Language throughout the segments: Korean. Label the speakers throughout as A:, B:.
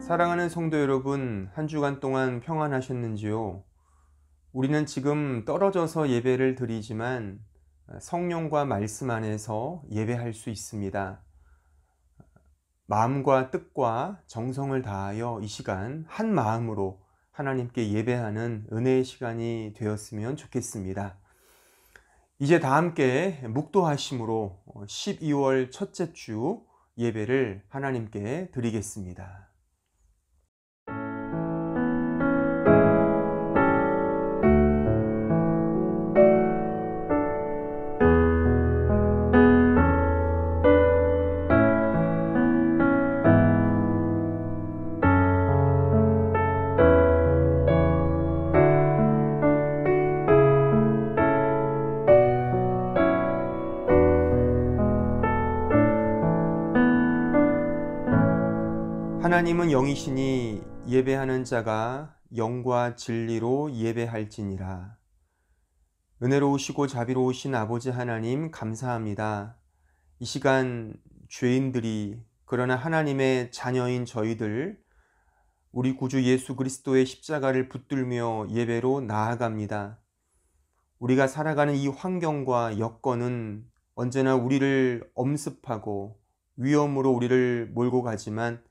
A: 사랑하는 성도 여러분, 한 주간 동안 평안하셨는지요? 우리는 지금 떨어져서 예배를 드리지만 성령과 말씀 안에서 예배할 수 있습니다. 마음과 뜻과 정성을 다하여 이 시간 한 마음으로 하나님께 예배하는 은혜의 시간이 되었으면 좋겠습니다. 이제 다 함께 묵도하심으로 12월 첫째 주 예배를 하나님께 드리겠습니다. 하나님은 영이시니 예배하는 자가 영과 진리로 예배할지니라. 은혜로우시고 자비로우신 아버지 하나님 감사합니다. 이 시간 죄인들이 그러나 하나님의 자녀인 저희들 우리 구주 예수 그리스도의 십자가를 붙들며 예배로 나아갑니다. 우리가 살아가는 이 환경과 여건은 언제나 우리를 엄습하고 위험으로 우리를 몰고 가지만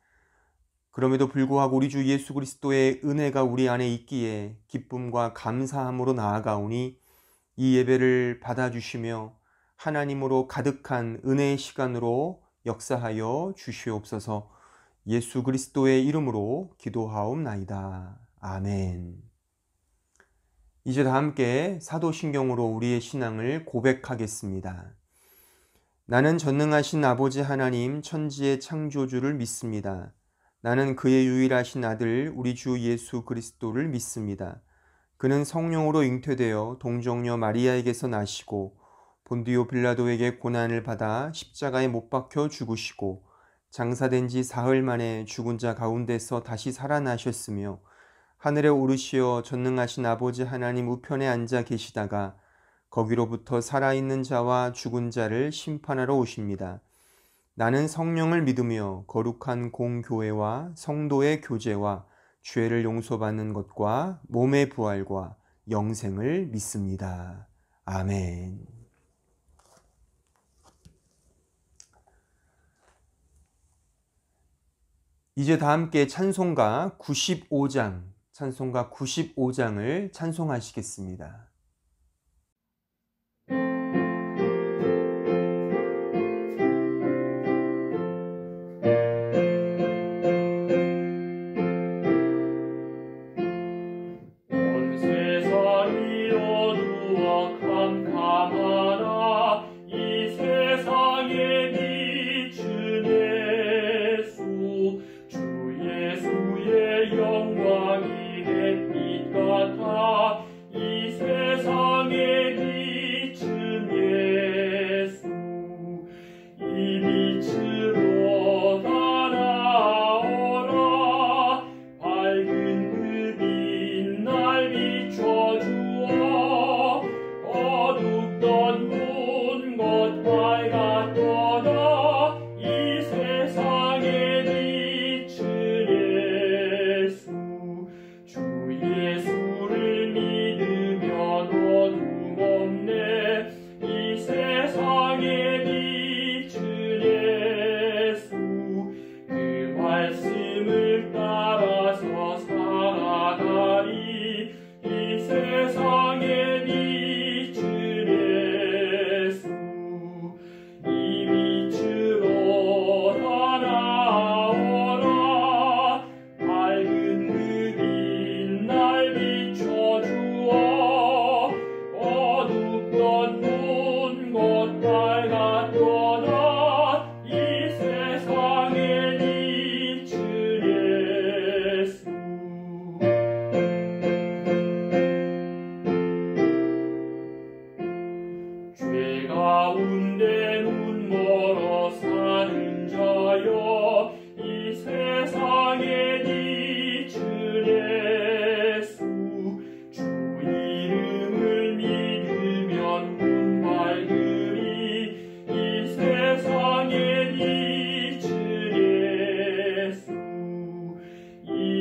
A: 그럼에도 불구하고 우리 주 예수 그리스도의 은혜가 우리 안에 있기에 기쁨과 감사함으로 나아가오니 이 예배를 받아주시며 하나님으로 가득한 은혜의 시간으로 역사하여 주시옵소서. 예수 그리스도의 이름으로 기도하옵나이다. 아멘. 이제 다 함께 사도신경으로 우리의 신앙을 고백하겠습니다. 나는 전능하신 아버지 하나님 천지의 창조주를 믿습니다. 나는 그의 유일하신 아들 우리 주 예수 그리스도를 믿습니다. 그는 성령으로 잉태되어 동정녀 마리아에게서 나시고 본디오 빌라도에게 고난을 받아 십자가에 못 박혀 죽으시고 장사된 지 사흘 만에 죽은 자 가운데서 다시 살아나셨으며 하늘에 오르시어 전능하신 아버지 하나님 우편에 앉아 계시다가 거기로부터 살아있는 자와 죽은 자를 심판하러 오십니다. 나는 성령을 믿으며 거룩한 공교회와 성도의 교제와 죄를 용서받는 것과 몸의 부활과 영생을 믿습니다. 아멘. 이제 다 함께 찬송가 95장을 찬송하시겠습니다.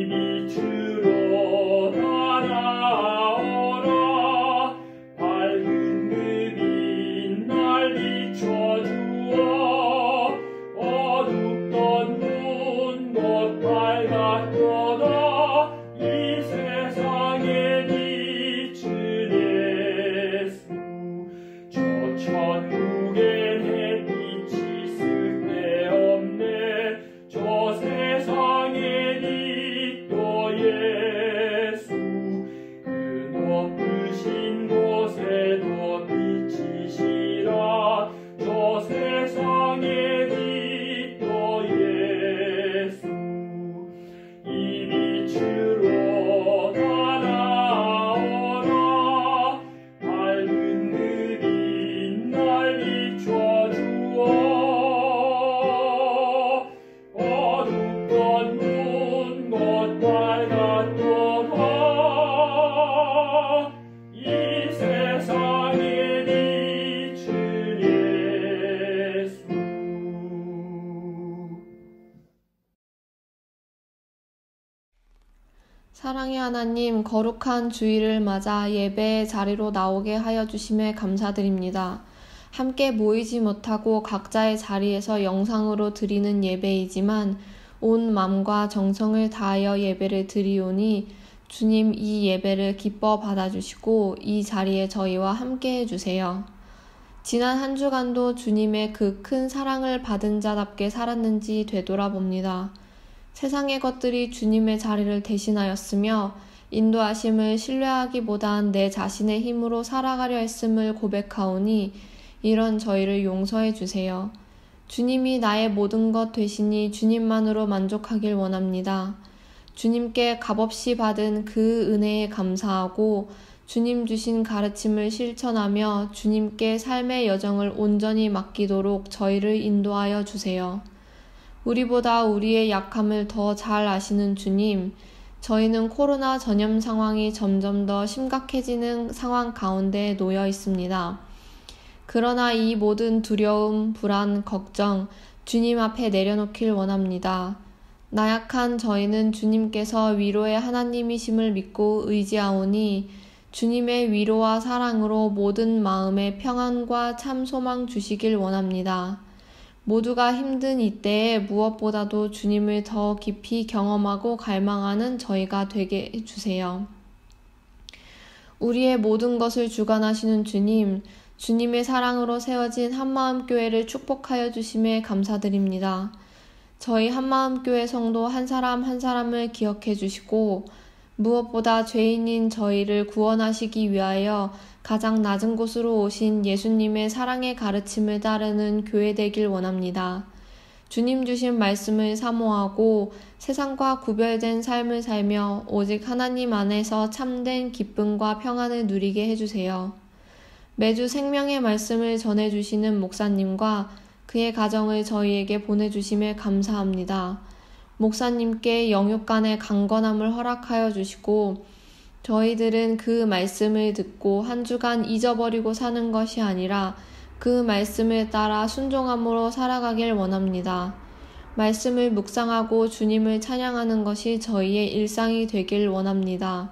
B: 빛으로 달아오라. 밝은 그 빛 날 비춰주어 어둡던 눈 곧 밝았도다. 이 세상에 빛을 예수. 저 천국엔 햇빛이 쓸데없네. 저 세상에 빛도 예수. 그 높으신 곳에도 빛이시라. 저 세상에 빛도 예수. 이 빛으로 달아오라. 밝은 그 빛 날 비춰주어 어둡던 눈 곧 밝았도다. 이 세상에 빛을 예수.
C: 사랑의 하나님, 거룩한 주일을 맞아 예배의 자리로 나오게 하여 주심에 감사드립니다. 함께 모이지 못하고 각자의 자리에서 영상으로 드리는 예배이지만 온 마음과 정성을 다하여 예배를 드리오니 주님, 이 예배를 기뻐 받아주시고 이 자리에 저희와 함께 해주세요. 지난 한 주간도 주님의 그 큰 사랑을 받은 자답게 살았는지 되돌아봅니다. 세상의 것들이 주님의 자리를 대신하였으며 인도하심을 신뢰하기보단 내 자신의 힘으로 살아가려 했음을 고백하오니 이런 저희를 용서해 주세요. 주님이 나의 모든 것 되시니 주님만으로 만족하길 원합니다. 주님께 값없이 받은 그 은혜에 감사하고 주님 주신 가르침을 실천하며 주님께 삶의 여정을 온전히 맡기도록 저희를 인도하여 주세요. 우리보다 우리의 약함을 더 잘 아시는 주님, 저희는 코로나 전염 상황이 점점 더 심각해지는 상황 가운데 놓여 있습니다. 그러나 이 모든 두려움, 불안, 걱정 주님 앞에 내려놓길 원합니다. 나약한 저희는 주님께서 위로의 하나님이심을 믿고 의지하오니 주님의 위로와 사랑으로 모든 마음에 평안과 참 소망 주시길 원합니다. 모두가 힘든 이때에 무엇보다도 주님을 더 깊이 경험하고 갈망하는 저희가 되게 해주세요. 우리의 모든 것을 주관하시는 주님, 주님의 사랑으로 세워진 한마음교회를 축복하여 주심에 감사드립니다. 저희 한마음교회 성도 한 사람 한 사람을 기억해 주시고 무엇보다 죄인인 저희를 구원하시기 위하여 가장 낮은 곳으로 오신 예수님의 사랑의 가르침을 따르는 교회 되길 원합니다. 주님 주신 말씀을 사모하고 세상과 구별된 삶을 살며 오직 하나님 안에서 참된 기쁨과 평안을 누리게 해주세요. 매주 생명의 말씀을 전해주시는 목사님과 그의 가정을 저희에게 보내주심에 감사합니다. 목사님께 영육간의 강건함을 허락하여 주시고 저희들은 그 말씀을 듣고 한 주간 잊어버리고 사는 것이 아니라 그 말씀을 따라 순종함으로 살아가길 원합니다. 말씀을 묵상하고 주님을 찬양하는 것이 저희의 일상이 되길 원합니다.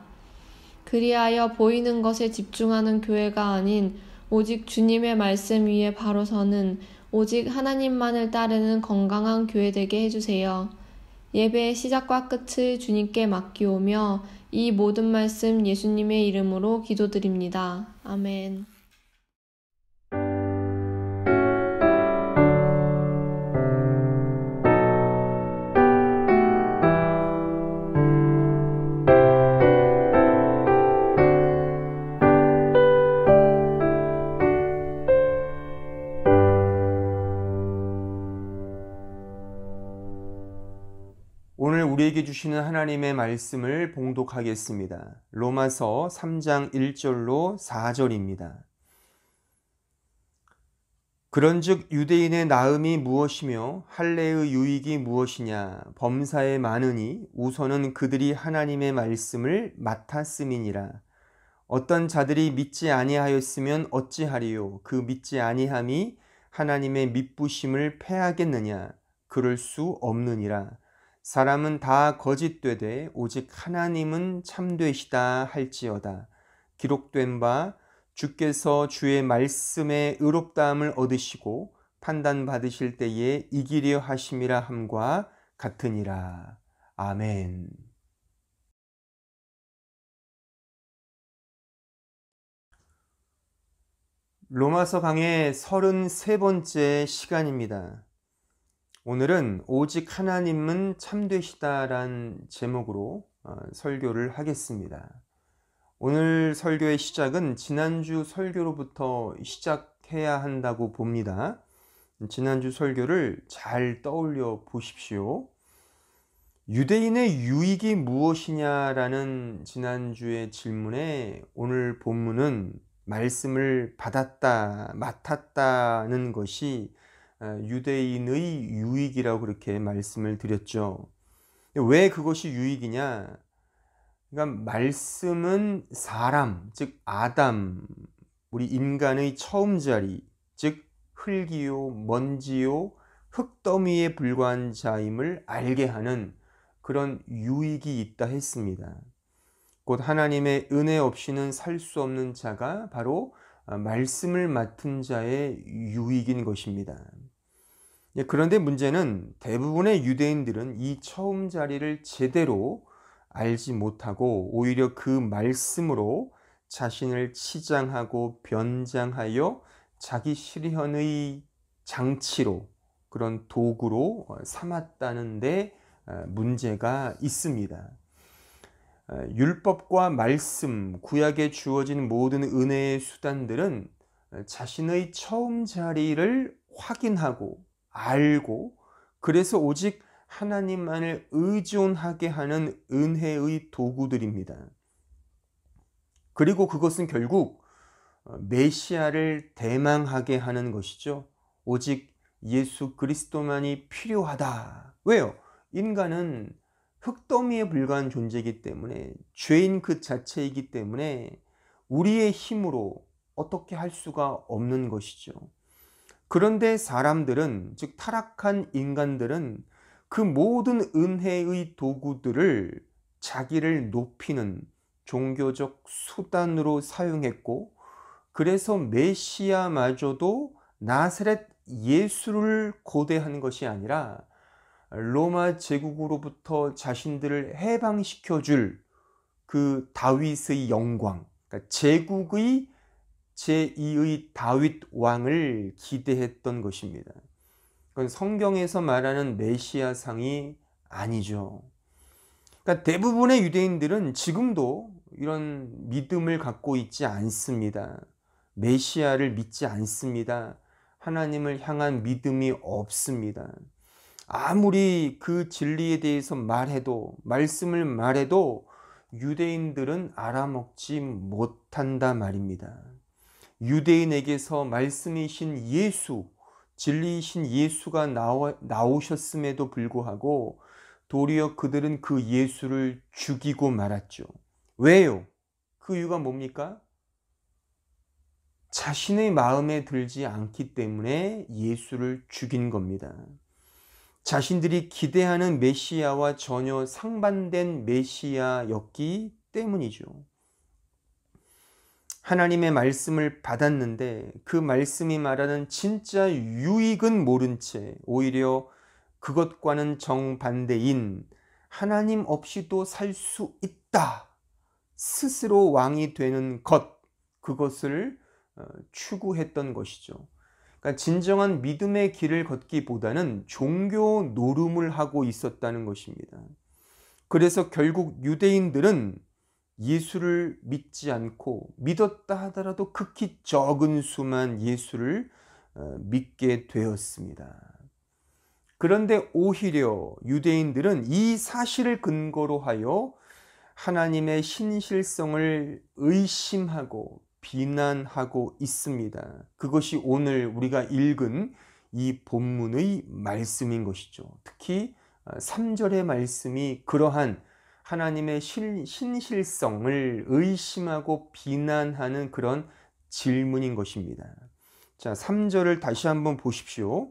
C: 그리하여 보이는 것에 집중하는 교회가 아닌 오직 주님의 말씀 위에 바로 서는 오직 하나님만을 따르는 건강한 교회 되게 해주세요. 예배의 시작과 끝을 주님께 맡기오며 이 모든 말씀 예수님의 이름으로 기도드립니다. 아멘.
A: 오늘 우리에게 주시는 하나님의 말씀을 봉독하겠습니다. 로마서 3장 1절로 4절입니다. 그런즉 유대인의 나음이 무엇이며 할례의 유익이 무엇이냐? 범사에 많으니 우선은 그들이 하나님의 말씀을 맡았음이니라. 어떤 자들이 믿지 아니하였으면 어찌하리요? 그 믿지 아니함이 하나님의 믿부심을 패하겠느냐? 그럴 수 없느니라. 사람은 다 거짓되되 오직 하나님은 참되시다 할지어다. 기록된 바 주께서 주의 말씀에 의롭다함을 얻으시고 판단받으실 때에 이기려 하심이라 함과 같으니라. 아멘. 로마서 강의 33번째 시간입니다. 오늘은 오직 하나님은 참되시다란 제목으로 설교를 하겠습니다. 오늘 설교의 시작은 지난주 설교로부터 시작해야 한다고 봅니다. 지난주 설교를 잘 떠올려 보십시오. 유대인의 유익이 무엇이냐라는 지난주의 질문에 오늘 본문은 말씀을 받았다, 맡았다는 것이 유대인의 유익이라고 그렇게 말씀을 드렸죠. 왜 그것이 유익이냐? 그러니까 말씀은 사람, 즉 아담, 우리 인간의 처음 자리, 즉 흙이요, 먼지요, 흙더미에 불과한 자임을 알게 하는 그런 유익이 있다 했습니다. 곧 하나님의 은혜 없이는 살 수 없는 자가 바로 말씀을 맡은 자의 유익인 것입니다. 그런데 문제는 대부분의 유대인들은 이 처음 자리를 제대로 알지 못하고 오히려 그 말씀으로 자신을 치장하고 변장하여 자기 실현의 장치로, 그런 도구로 삼았다는 데 문제가 있습니다. 율법과 말씀, 구약에 주어진 모든 은혜의 수단들은 자신의 처음 자리를 확인하고 알고, 그래서 오직 하나님만을 의존하게 하는 은혜의 도구들입니다. 그리고 그것은 결국 메시아를 대망하게 하는 것이죠. 오직 예수 그리스도만이 필요하다. 왜요? 인간은 흙더미에 불과한 존재이기 때문에, 죄인 그 자체이기 때문에 우리의 힘으로 어떻게 할 수가 없는 것이죠. 그런데 사람들은, 즉 타락한 인간들은 그 모든 은혜의 도구들을 자기를 높이는 종교적 수단으로 사용했고, 그래서 메시아마저도 나사렛 예수를 고대한 것이 아니라 로마 제국으로부터 자신들을 해방시켜 줄 그 다윗의 영광, 그러니까 제국의 제2의 다윗 왕을 기대했던 것입니다. 그건 성경에서 말하는 메시아상이 아니죠. 그러니까 대부분의 유대인들은 지금도 이런 믿음을 갖고 있지 않습니다. 메시아를 믿지 않습니다. 하나님을 향한 믿음이 없습니다. 아무리 그 진리에 대해서 말해도, 말씀을 말해도 유대인들은 알아먹지 못한다 말입니다. 유대인에게서 말씀이신 예수, 진리이신 예수가 나오셨음에도 불구하고 도리어 그들은 그 예수를 죽이고 말았죠. 왜요? 그 이유가 뭡니까? 자신의 마음에 들지 않기 때문에 예수를 죽인 겁니다. 자신들이 기대하는 메시아와 전혀 상반된 메시아였기 때문이죠. 하나님의 말씀을 받았는데 그 말씀이 말하는 진짜 유익은 모른 채 오히려 그것과는 정반대인 하나님 없이도 살 수 있다, 스스로 왕이 되는 것, 그것을 추구했던 것이죠. 그러니까 진정한 믿음의 길을 걷기보다는 종교 노름을 하고 있었다는 것입니다. 그래서 결국 유대인들은 예수를 믿지 않고, 믿었다 하더라도 극히 적은 수만 예수를 믿게 되었습니다. 그런데 오히려 유대인들은 이 사실을 근거로 하여 하나님의 신실성을 의심하고 비난하고 있습니다. 그것이 오늘 우리가 읽은 이 본문의 말씀인 것이죠. 특히 3절의 말씀이 그러한 하나님의 신실성을 의심하고 비난하는 그런 질문인 것입니다. 자, 3절을 다시 한번 보십시오.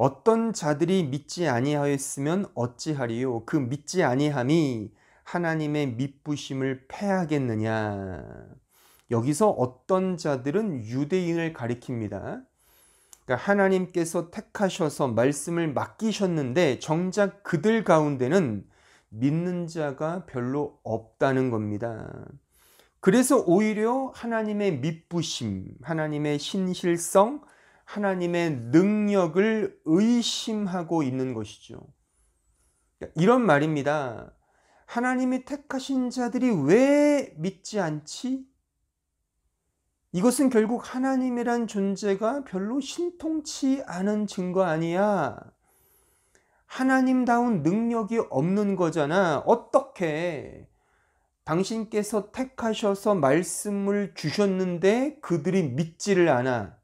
A: 어떤 자들이 믿지 아니하였으면 어찌하리요? 그 믿지 아니함이 하나님의 미쁘심을 패하겠느냐? 여기서 어떤 자들은 유대인을 가리킵니다. 그러니까 하나님께서 택하셔서 말씀을 맡기셨는데 정작 그들 가운데는 믿는 자가 별로 없다는 겁니다. 그래서 오히려 하나님의 미쁘심, 하나님의 신실성, 하나님의 능력을 의심하고 있는 것이죠. 이런 말입니다. 하나님이 택하신 자들이 왜 믿지 않지? 이것은 결국 하나님이란 존재가 별로 신통치 않은 증거 아니야. 하나님다운 능력이 없는 거잖아. 어떻게 당신께서 택하셔서 말씀을 주셨는데 그들이 믿지를 않아?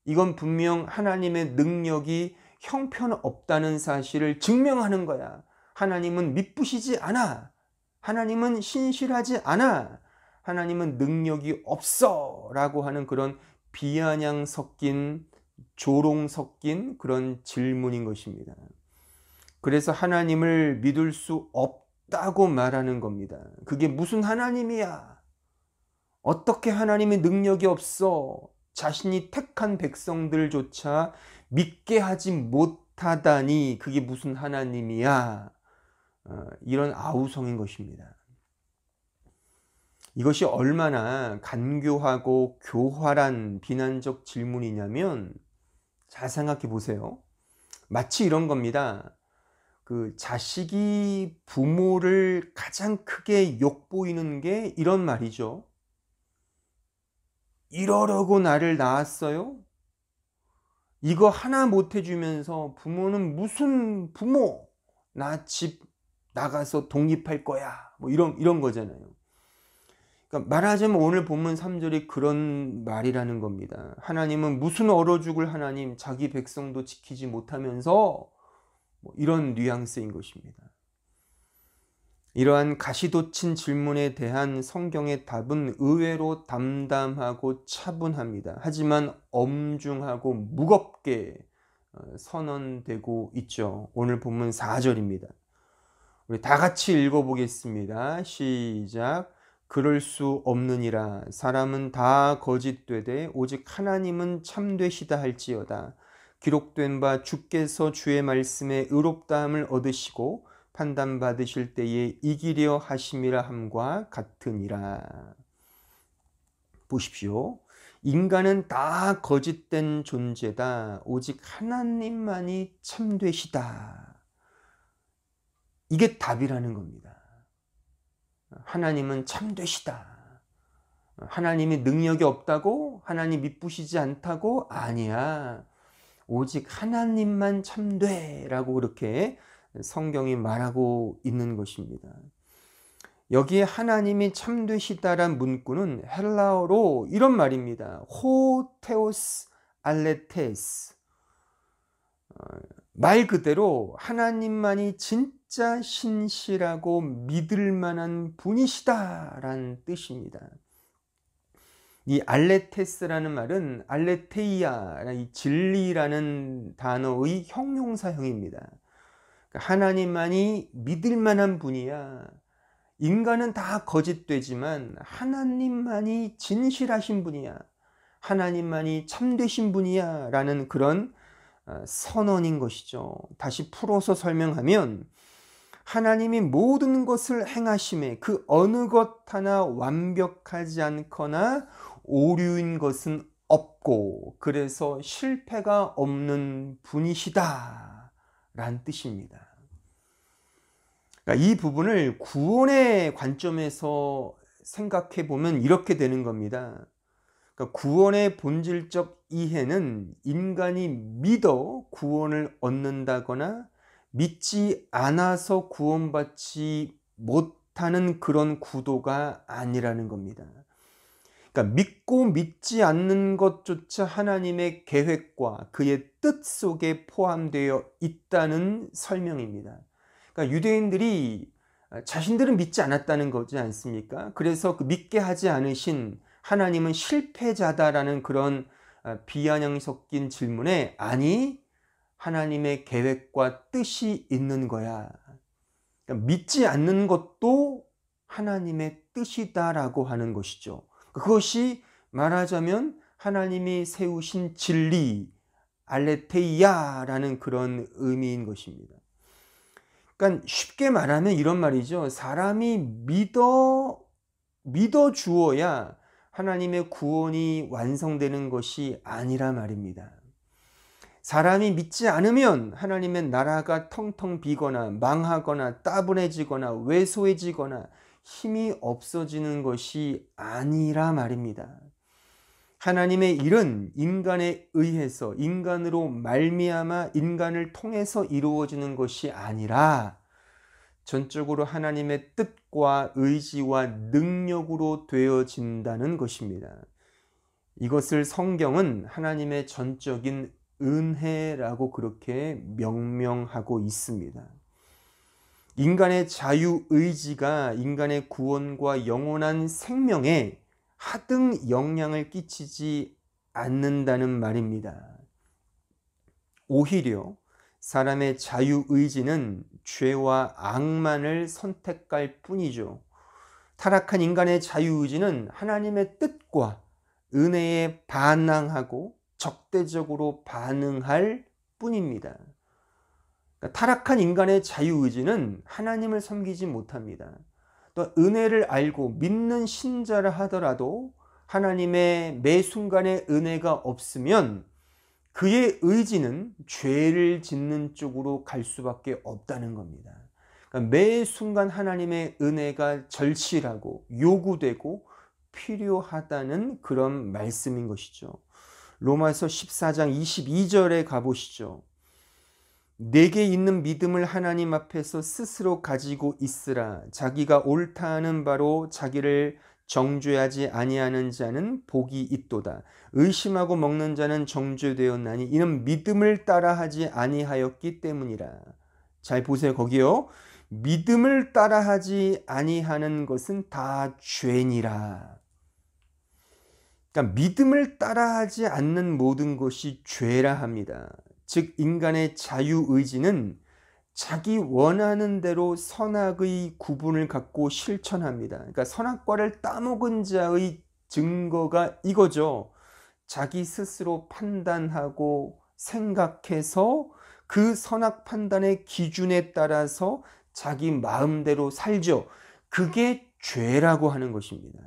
A: 이건 분명 하나님의 능력이 형편없다는 사실을 증명하는 거야. 하나님은 미쁘시지 않아. 하나님은 신실하지 않아. 하나님은 능력이 없어 라고 하는 그런 비아냥 섞인 조롱 섞인 그런 질문인 것입니다. 그래서 하나님을 믿을 수 없다고 말하는 겁니다. 그게 무슨 하나님이야? 어떻게 하나님의 능력이 없어? 자신이 택한 백성들조차 믿게 하지 못하다니 그게 무슨 하나님이야? 이런 아우성인 것입니다. 이것이 얼마나 간교하고 교활한 비난적 질문이냐면 잘 생각해 보세요. 마치 이런 겁니다. 그 자식이 부모를 가장 크게 욕보이는 게 이런 말이죠. 이러려고 나를 낳았어요? 이거 하나 못 해주면서 부모는 무슨 부모? 나 집 나가서 독립할 거야. 뭐 이런 거잖아요. 그러니까 말하자면 오늘 본문 3절이 그런 말이라는 겁니다. 하나님은 무슨 얼어 죽을 하나님, 자기 백성도 지키지 못하면서 뭐 이런 뉘앙스인 것입니다. 이러한 가시돋친 질문에 대한 성경의 답은 의외로 담담하고 차분합니다. 하지만 엄중하고 무겁게 선언되고 있죠. 오늘 본문 4절입니다. 우리 다 같이 읽어보겠습니다. 시작. 그럴 수 없느니라. 사람은 다 거짓되되 오직 하나님은 참되시다 할지어다. 기록된 바 주께서 주의 말씀에 의롭다함을 얻으시고 판단받으실 때에 이기려 하심이라 함과 같으니라. 보십시오. 인간은 다 거짓된 존재다. 오직 하나님만이 참되시다. 이게 답이라는 겁니다. 하나님은 참되시다. 하나님이 능력이 없다고? 하나님 미쁘시지 않다고? 아니야. 오직 하나님만 참돼 라고 그렇게 성경이 말하고 있는 것입니다. 여기에 하나님이 참되시다란 문구는 헬라어로 이런 말입니다. 호테오스 알레테스. 말 그대로 하나님만이 진짜 신실하고 믿을 만한 분이시다라는 뜻입니다. 이 알레테스라는 말은 알레테이아, 이 진리라는 단어의 형용사형입니다. 하나님만이 믿을 만한 분이야. 인간은 다 거짓되지만 하나님만이 진실하신 분이야. 하나님만이 참되신 분이야 라는 그런 선언인 것이죠. 다시 풀어서 설명하면 하나님이 모든 것을 행하심에 그 어느 것 하나 완벽하지 않거나 오류인 것은 없고 그래서 실패가 없는 분이시다 라는 뜻입니다. 그러니까 이 부분을 구원의 관점에서 생각해 보면 이렇게 되는 겁니다. 그러니까 구원의 본질적 이해는 인간이 믿어 구원을 얻는다거나 믿지 않아서 구원받지 못하는 그런 구도가 아니라는 겁니다. 그러니까 믿고 믿지 않는 것조차 하나님의 계획과 그의 뜻 속에 포함되어 있다는 설명입니다. 그러니까 유대인들이 자신들은 믿지 않았다는 거지 않습니까? 그래서 그 믿게 하지 않으신 하나님은 실패자다라는 그런 비아냥 섞인 질문에 아니 하나님의 계획과 뜻이 있는 거야. 그러니까 믿지 않는 것도 하나님의 뜻이다라고 하는 것이죠. 그것이 말하자면 하나님이 세우신 진리, 알레테이아라는 그런 의미인 것입니다. 그러니까 쉽게 말하면 이런 말이죠. 사람이 믿어 주어야 하나님의 구원이 완성되는 것이 아니라 말입니다. 사람이 믿지 않으면 하나님의 나라가 텅텅 비거나 망하거나 따분해지거나 왜소해지거나 힘이 없어지는 것이 아니라 말입니다. 하나님의 일은 인간에 의해서 인간으로 말미암아 인간을 통해서 이루어지는 것이 아니라 전적으로 하나님의 뜻과 의지와 능력으로 되어진다는 것입니다. 이것을 성경은 하나님의 전적인 은혜라고 그렇게 명명하고 있습니다. 인간의 자유의지가 인간의 구원과 영원한 생명에 하등 영향을 끼치지 않는다는 말입니다. 오히려 사람의 자유의지는 죄와 악만을 선택할 뿐이죠. 타락한 인간의 자유의지는 하나님의 뜻과 은혜에 반항하고 적대적으로 반응할 뿐입니다. 그러니까 타락한 인간의 자유의지는 하나님을 섬기지 못합니다. 또 은혜를 알고 믿는 신자라 하더라도 하나님의 매 순간의 은혜가 없으면 그의 의지는 죄를 짓는 쪽으로 갈 수밖에 없다는 겁니다. 그러니까 매 순간 하나님의 은혜가 절실하고 요구되고 필요하다는 그런 말씀인 것이죠. 로마서 14장 22절에 가보시죠. 내게 있는 믿음을 하나님 앞에서 스스로 가지고 있으라. 자기가 옳다 하는 바로 자기를 정죄하지 아니하는 자는 복이 있도다. 의심하고 먹는 자는 정죄되었나니 이는 믿음을 따라하지 아니하였기 때문이라. 잘 보세요. 거기요. 믿음을 따라하지 아니하는 것은 다 죄니라. 그러니까 믿음을 따라하지 않는 모든 것이 죄라 합니다. 즉 인간의 자유의지는 자기 원하는 대로 선악의 구분을 갖고 실천합니다. 그러니까 선악과를 따먹은 자의 증거가 이거죠. 자기 스스로 판단하고 생각해서 그 선악 판단의 기준에 따라서 자기 마음대로 살죠. 그게 죄라고 하는 것입니다.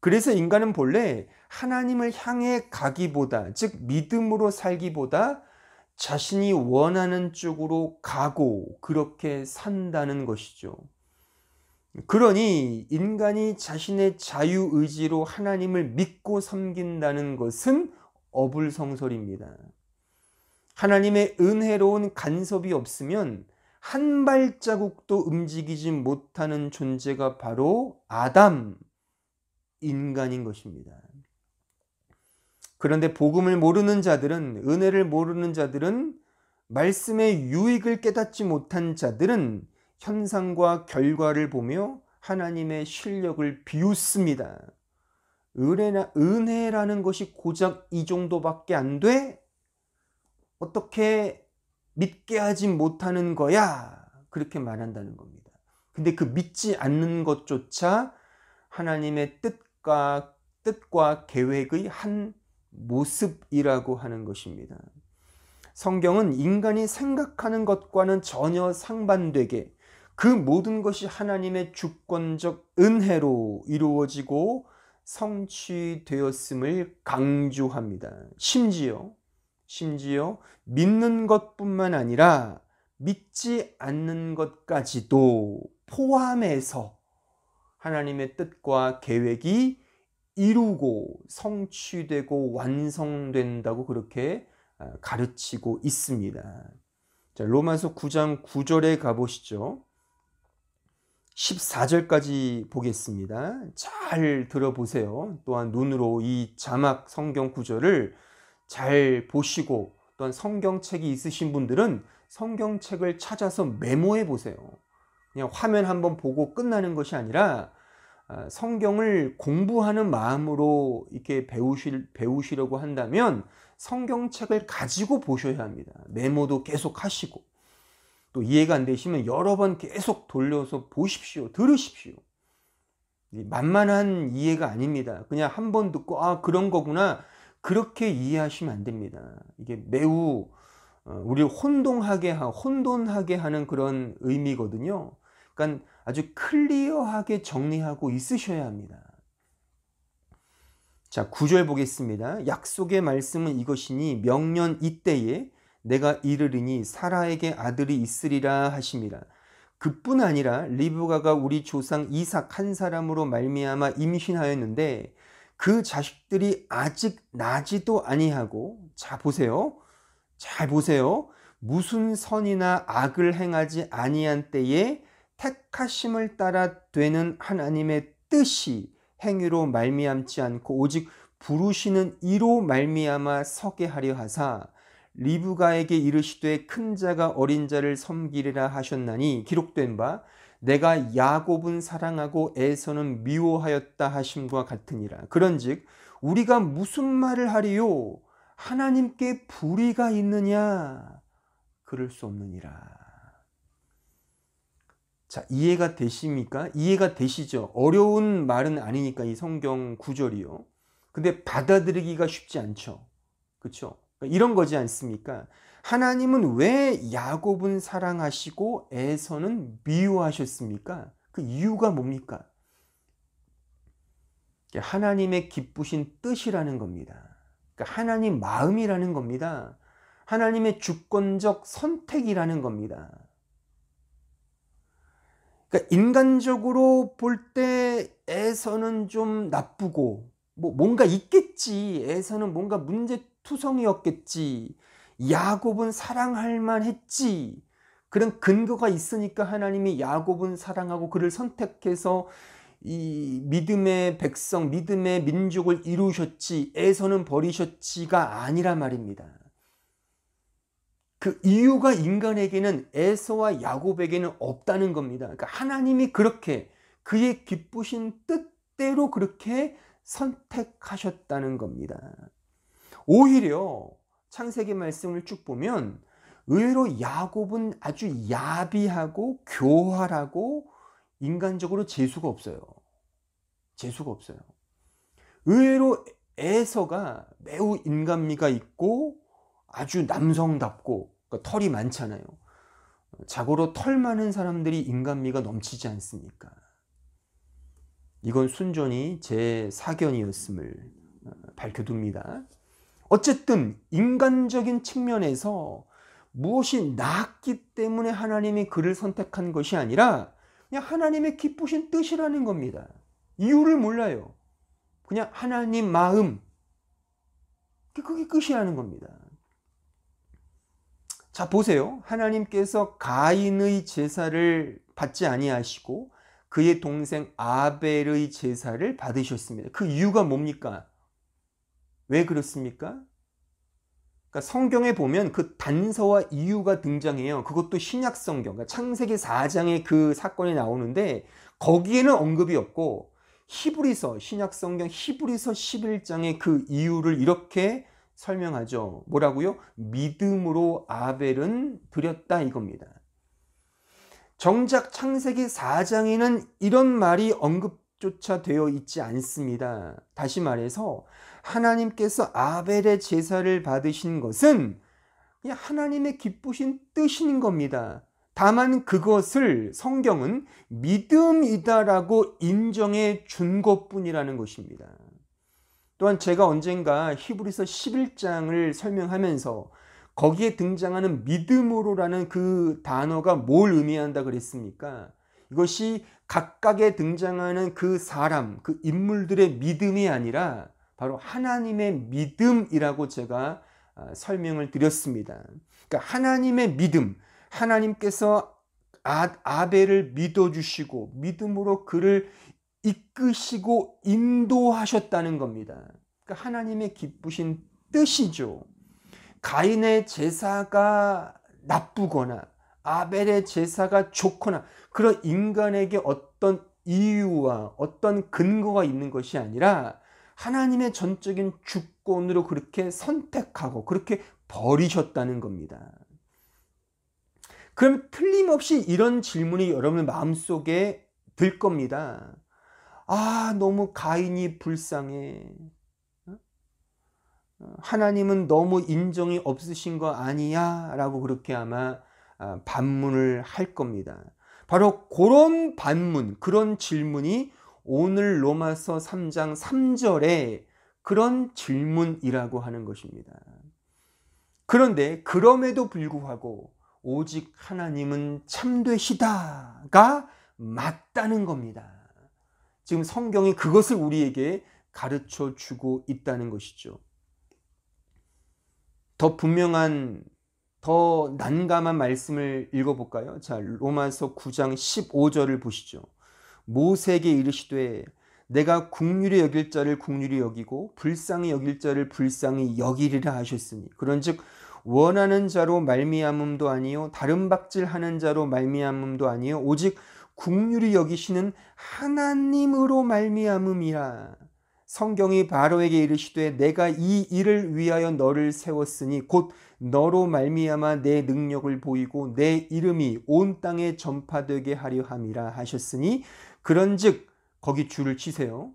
A: 그래서 인간은 본래 하나님을 향해 가기보다, 즉 믿음으로 살기보다 자신이 원하는 쪽으로 가고 그렇게 산다는 것이죠. 그러니 인간이 자신의 자유의지로 하나님을 믿고 섬긴다는 것은 어불성설입니다. 하나님의 은혜로운 간섭이 없으면 한 발자국도 움직이지 못하는 존재가 바로 아담, 인간인 것입니다. 그런데 복음을 모르는 자들은, 은혜를 모르는 자들은, 말씀의 유익을 깨닫지 못한 자들은 현상과 결과를 보며 하나님의 실력을 비웃습니다. 은혜라는 것이 고작 이 정도밖에 안 돼? 어떻게 믿게 하지 못하는 거야? 그렇게 말한다는 겁니다. 근데 그 믿지 않는 것조차 하나님의 뜻과 계획의 한 모습이라고 하는 것입니다. 성경은 인간이 생각하는 것과는 전혀 상반되게 그 모든 것이 하나님의 주권적 은혜로 이루어지고 성취되었음을 강조합니다. 심지어 믿는 것뿐만 아니라 믿지 않는 것까지도 포함해서 하나님의 뜻과 계획이 이루고 성취되고 완성된다고 그렇게 가르치고 있습니다. 자, 로마서 9장 9절에 가보시죠. 14절까지 보겠습니다. 잘 들어보세요. 또한 눈으로 이 자막 성경 구절을 잘 보시고 또한 성경책이 있으신 분들은 성경책을 찾아서 메모해 보세요. 그냥 화면 한번 보고 끝나는 것이 아니라 성경을 공부하는 마음으로 이렇게 배우시려고 한다면 성경책을 가지고 보셔야 합니다. 메모도 계속 하시고, 또 이해가 안 되시면 여러 번 계속 돌려서 보십시오. 들으십시오. 만만한 이해가 아닙니다. 그냥 한 번 듣고 아 그런 거구나 그렇게 이해하시면 안 됩니다. 이게 매우 우리를 혼돈하게 하는 그런 의미거든요. 그러니까 아주 클리어하게 정리하고 있으셔야 합니다. 자, 9절 보겠습니다. 약속의 말씀은 이것이니 명년 이때에 내가 이르리니 사라에게 아들이 있으리라 하심이라. 그뿐 아니라 리브가가 우리 조상 이삭 한 사람으로 말미암아 임신하였는데 그 자식들이 아직 나지도 아니하고, 자 보세요. 잘 보세요. 무슨 선이나 악을 행하지 아니한 때에 택하심을 따라 되는 하나님의 뜻이 행위로 말미암지 않고 오직 부르시는 이로 말미암아 서게 하려 하사 리브가에게 이르시되 큰 자가 어린 자를 섬기리라 하셨나니 기록된 바 내가 야곱은 사랑하고 에서는 미워하였다 하심과 같으니라. 그런즉 우리가 무슨 말을 하리요? 하나님께 불의가 있느냐? 그럴 수 없느니라. 자, 이해가 되십니까? 이해가 되시죠? 어려운 말은 아니니까 이 성경 구절이요. 근데 받아들이기가 쉽지 않죠. 그렇죠? 이런 거지 않습니까? 하나님은 왜 야곱은 사랑하시고 에서는 미워하셨습니까? 그 이유가 뭡니까? 하나님의 기쁘신 뜻이라는 겁니다. 그러니까 하나님 마음이라는 겁니다. 하나님의 주권적 선택이라는 겁니다. 그러니까 인간적으로 볼 때 에서는 좀 나쁘고 뭔가 있겠지. 에서는 뭔가 문제투성이었겠지. 야곱은 사랑할 만했지. 그런 근거가 있으니까 하나님이 야곱은 사랑하고 그를 선택해서 이 믿음의 백성, 믿음의 민족을 이루셨지. 에서는 버리셨지가 아니라 말입니다. 그 이유가 인간에게는 에서와 야곱에게는 없다는 겁니다. 그러니까 하나님이 그렇게 그의 기쁘신 뜻대로 그렇게 선택하셨다는 겁니다. 오히려 창세기 말씀을 쭉 보면 의외로 야곱은 아주 야비하고 교활하고 인간적으로 재수가 없어요. 재수가 없어요. 의외로 에서가 매우 인간미가 있고 아주 남성답고, 그러니까 털이 많잖아요. 자고로 털 많은 사람들이 인간미가 넘치지 않습니까? 이건 순전히 제 사견이었음을 밝혀둡니다. 어쨌든 인간적인 측면에서 무엇이 나았기 때문에 하나님이 그를 선택한 것이 아니라 그냥 하나님의 기쁘신 뜻이라는 겁니다. 이유를 몰라요. 그냥 하나님 마음, 그게 끝이라는 겁니다. 자, 보세요. 하나님께서 가인의 제사를 받지 아니하시고 그의 동생 아벨의 제사를 받으셨습니다. 그 이유가 뭡니까? 왜 그렇습니까? 그러니까 성경에 보면 그 단서와 이유가 등장해요. 그것도 신약 성경, 그러니까 창세기 4장에 그 사건이 나오는데 거기에는 언급이 없고 히브리서, 신약 성경 히브리서 11장에 그 이유를 이렇게 설명하죠. 뭐라고요? 믿음으로 아벨은 드렸다 이겁니다. 정작 창세기 4장에는 이런 말이 언급조차 되어 있지 않습니다. 다시 말해서 하나님께서 아벨의 제사를 받으신 것은 그냥 하나님의 기쁘신 뜻인 겁니다. 다만 그것을 성경은 믿음이다라고 인정해 준 것뿐이라는 것입니다. 또한 제가 언젠가 히브리서 11장을 설명하면서 거기에 등장하는 믿음으로라는 그 단어가 뭘 의미한다 그랬습니까? 이것이 각각에 등장하는 그 사람, 그 인물들의 믿음이 아니라 바로 하나님의 믿음이라고 제가 설명을 드렸습니다. 그러니까 하나님의 믿음, 하나님께서 아벨을 믿어주시고 믿음으로 그를 이끄시고 인도하셨다는 겁니다. 그러니까 하나님의 기쁘신 뜻이죠. 가인의 제사가 나쁘거나 아벨의 제사가 좋거나 그런 인간에게 어떤 이유와 어떤 근거가 있는 것이 아니라 하나님의 전적인 주권으로 그렇게 선택하고 그렇게 버리셨다는 겁니다. 그럼 틀림없이 이런 질문이 여러분의 마음속에 들 겁니다. 아, 너무 가인이 불쌍해. 하나님은 너무 인정이 없으신 거 아니야? 라고 그렇게 아마 반문을 할 겁니다. 바로 그런 반문, 그런 질문이 오늘 로마서 3장 3절에 그런 질문이라고 하는 것입니다. 그런데 그럼에도 불구하고 오직 하나님은 참되시다가 맞다는 겁니다. 지금 성경이 그것을 우리에게 가르쳐 주고 있다는 것이죠. 더 분명한, 더 난감한 말씀을 읽어볼까요? 자, 로마서 9장 15절을 보시죠. 모세에게 이르시되 내가 긍휼히 여길 자를 긍휼히 여기고 불쌍히 여길 자를 불쌍히 여기리라 하셨으니 그런즉 원하는 자로 말미암음도 아니요 다른 박질하는 자로 말미암음도 아니요 오직 긍휼히 여기시는 하나님으로 말미암음이라. 성경이 바로에게 이르시되 내가 이 일을 위하여 너를 세웠으니 곧 너로 말미암아 내 능력을 보이고 내 이름이 온 땅에 전파되게 하려 함이라 하셨으니 그런즉 거기 줄을 치세요.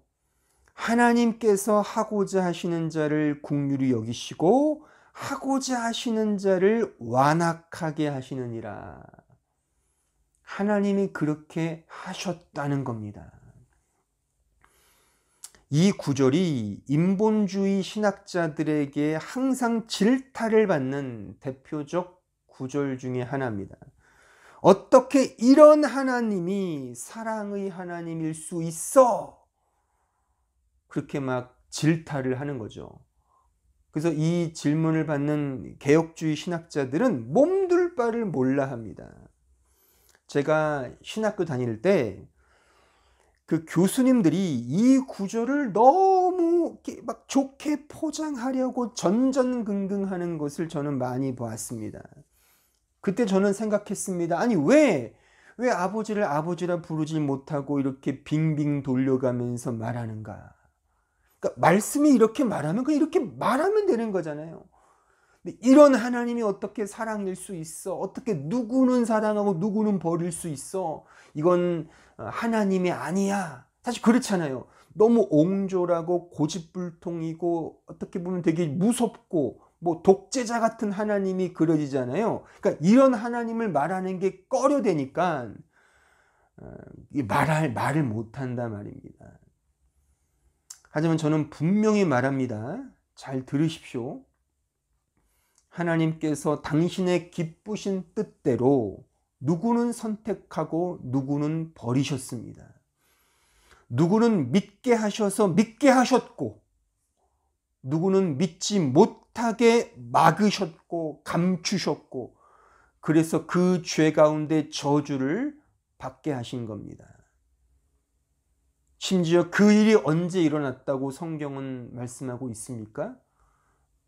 A: 하나님께서 하고자 하시는 자를 긍휼히 여기시고 하고자 하시는 자를 완악하게 하시느니라. 하나님이 그렇게 하셨다는 겁니다. 이 구절이 인본주의 신학자들에게 항상 질타를 받는 대표적 구절 중에 하나입니다. 어떻게 이런 하나님이 사랑의 하나님일 수 있어? 그렇게 막 질타를 하는 거죠. 그래서 이 질문을 받는 개혁주의 신학자들은 몸둘 바를 몰라 합니다. 제가 신학교 다닐 때 그 교수님들이 이 구절을 너무 막 좋게 포장하려고 전전긍긍하는 것을 저는 많이 보았습니다. 그때 저는 생각했습니다. 아니 왜 아버지를 아버지라 부르지 못하고 이렇게 빙빙 돌려가면서 말하는가? 그러니까 말씀이 이렇게 말하면 그냥 이렇게 말하면 되는 거잖아요. 근데 이런 하나님이 어떻게 사랑일 수 있어? 어떻게 누구는 사랑하고 누구는 버릴 수 있어? 이건 하나님이 아니야. 사실 그렇잖아요. 너무 옹졸하고 고집불통이고 어떻게 보면 되게 무섭고 뭐 독재자 같은 하나님이 그려지잖아요. 그러니까 이런 하나님을 말하는 게 꺼려대니까 말을 못한다 말입니다. 하지만 저는 분명히 말합니다. 잘 들으십시오. 하나님께서 당신의 기쁘신 뜻대로 누구는 선택하고 누구는 버리셨습니다. 누구는 믿게 하셔서 믿게 하셨고 누구는 믿지 못하게 막으셨고 감추셨고 그래서 그 죄 가운데 저주를 받게 하신 겁니다. 심지어 그 일이 언제 일어났다고 성경은 말씀하고 있습니까?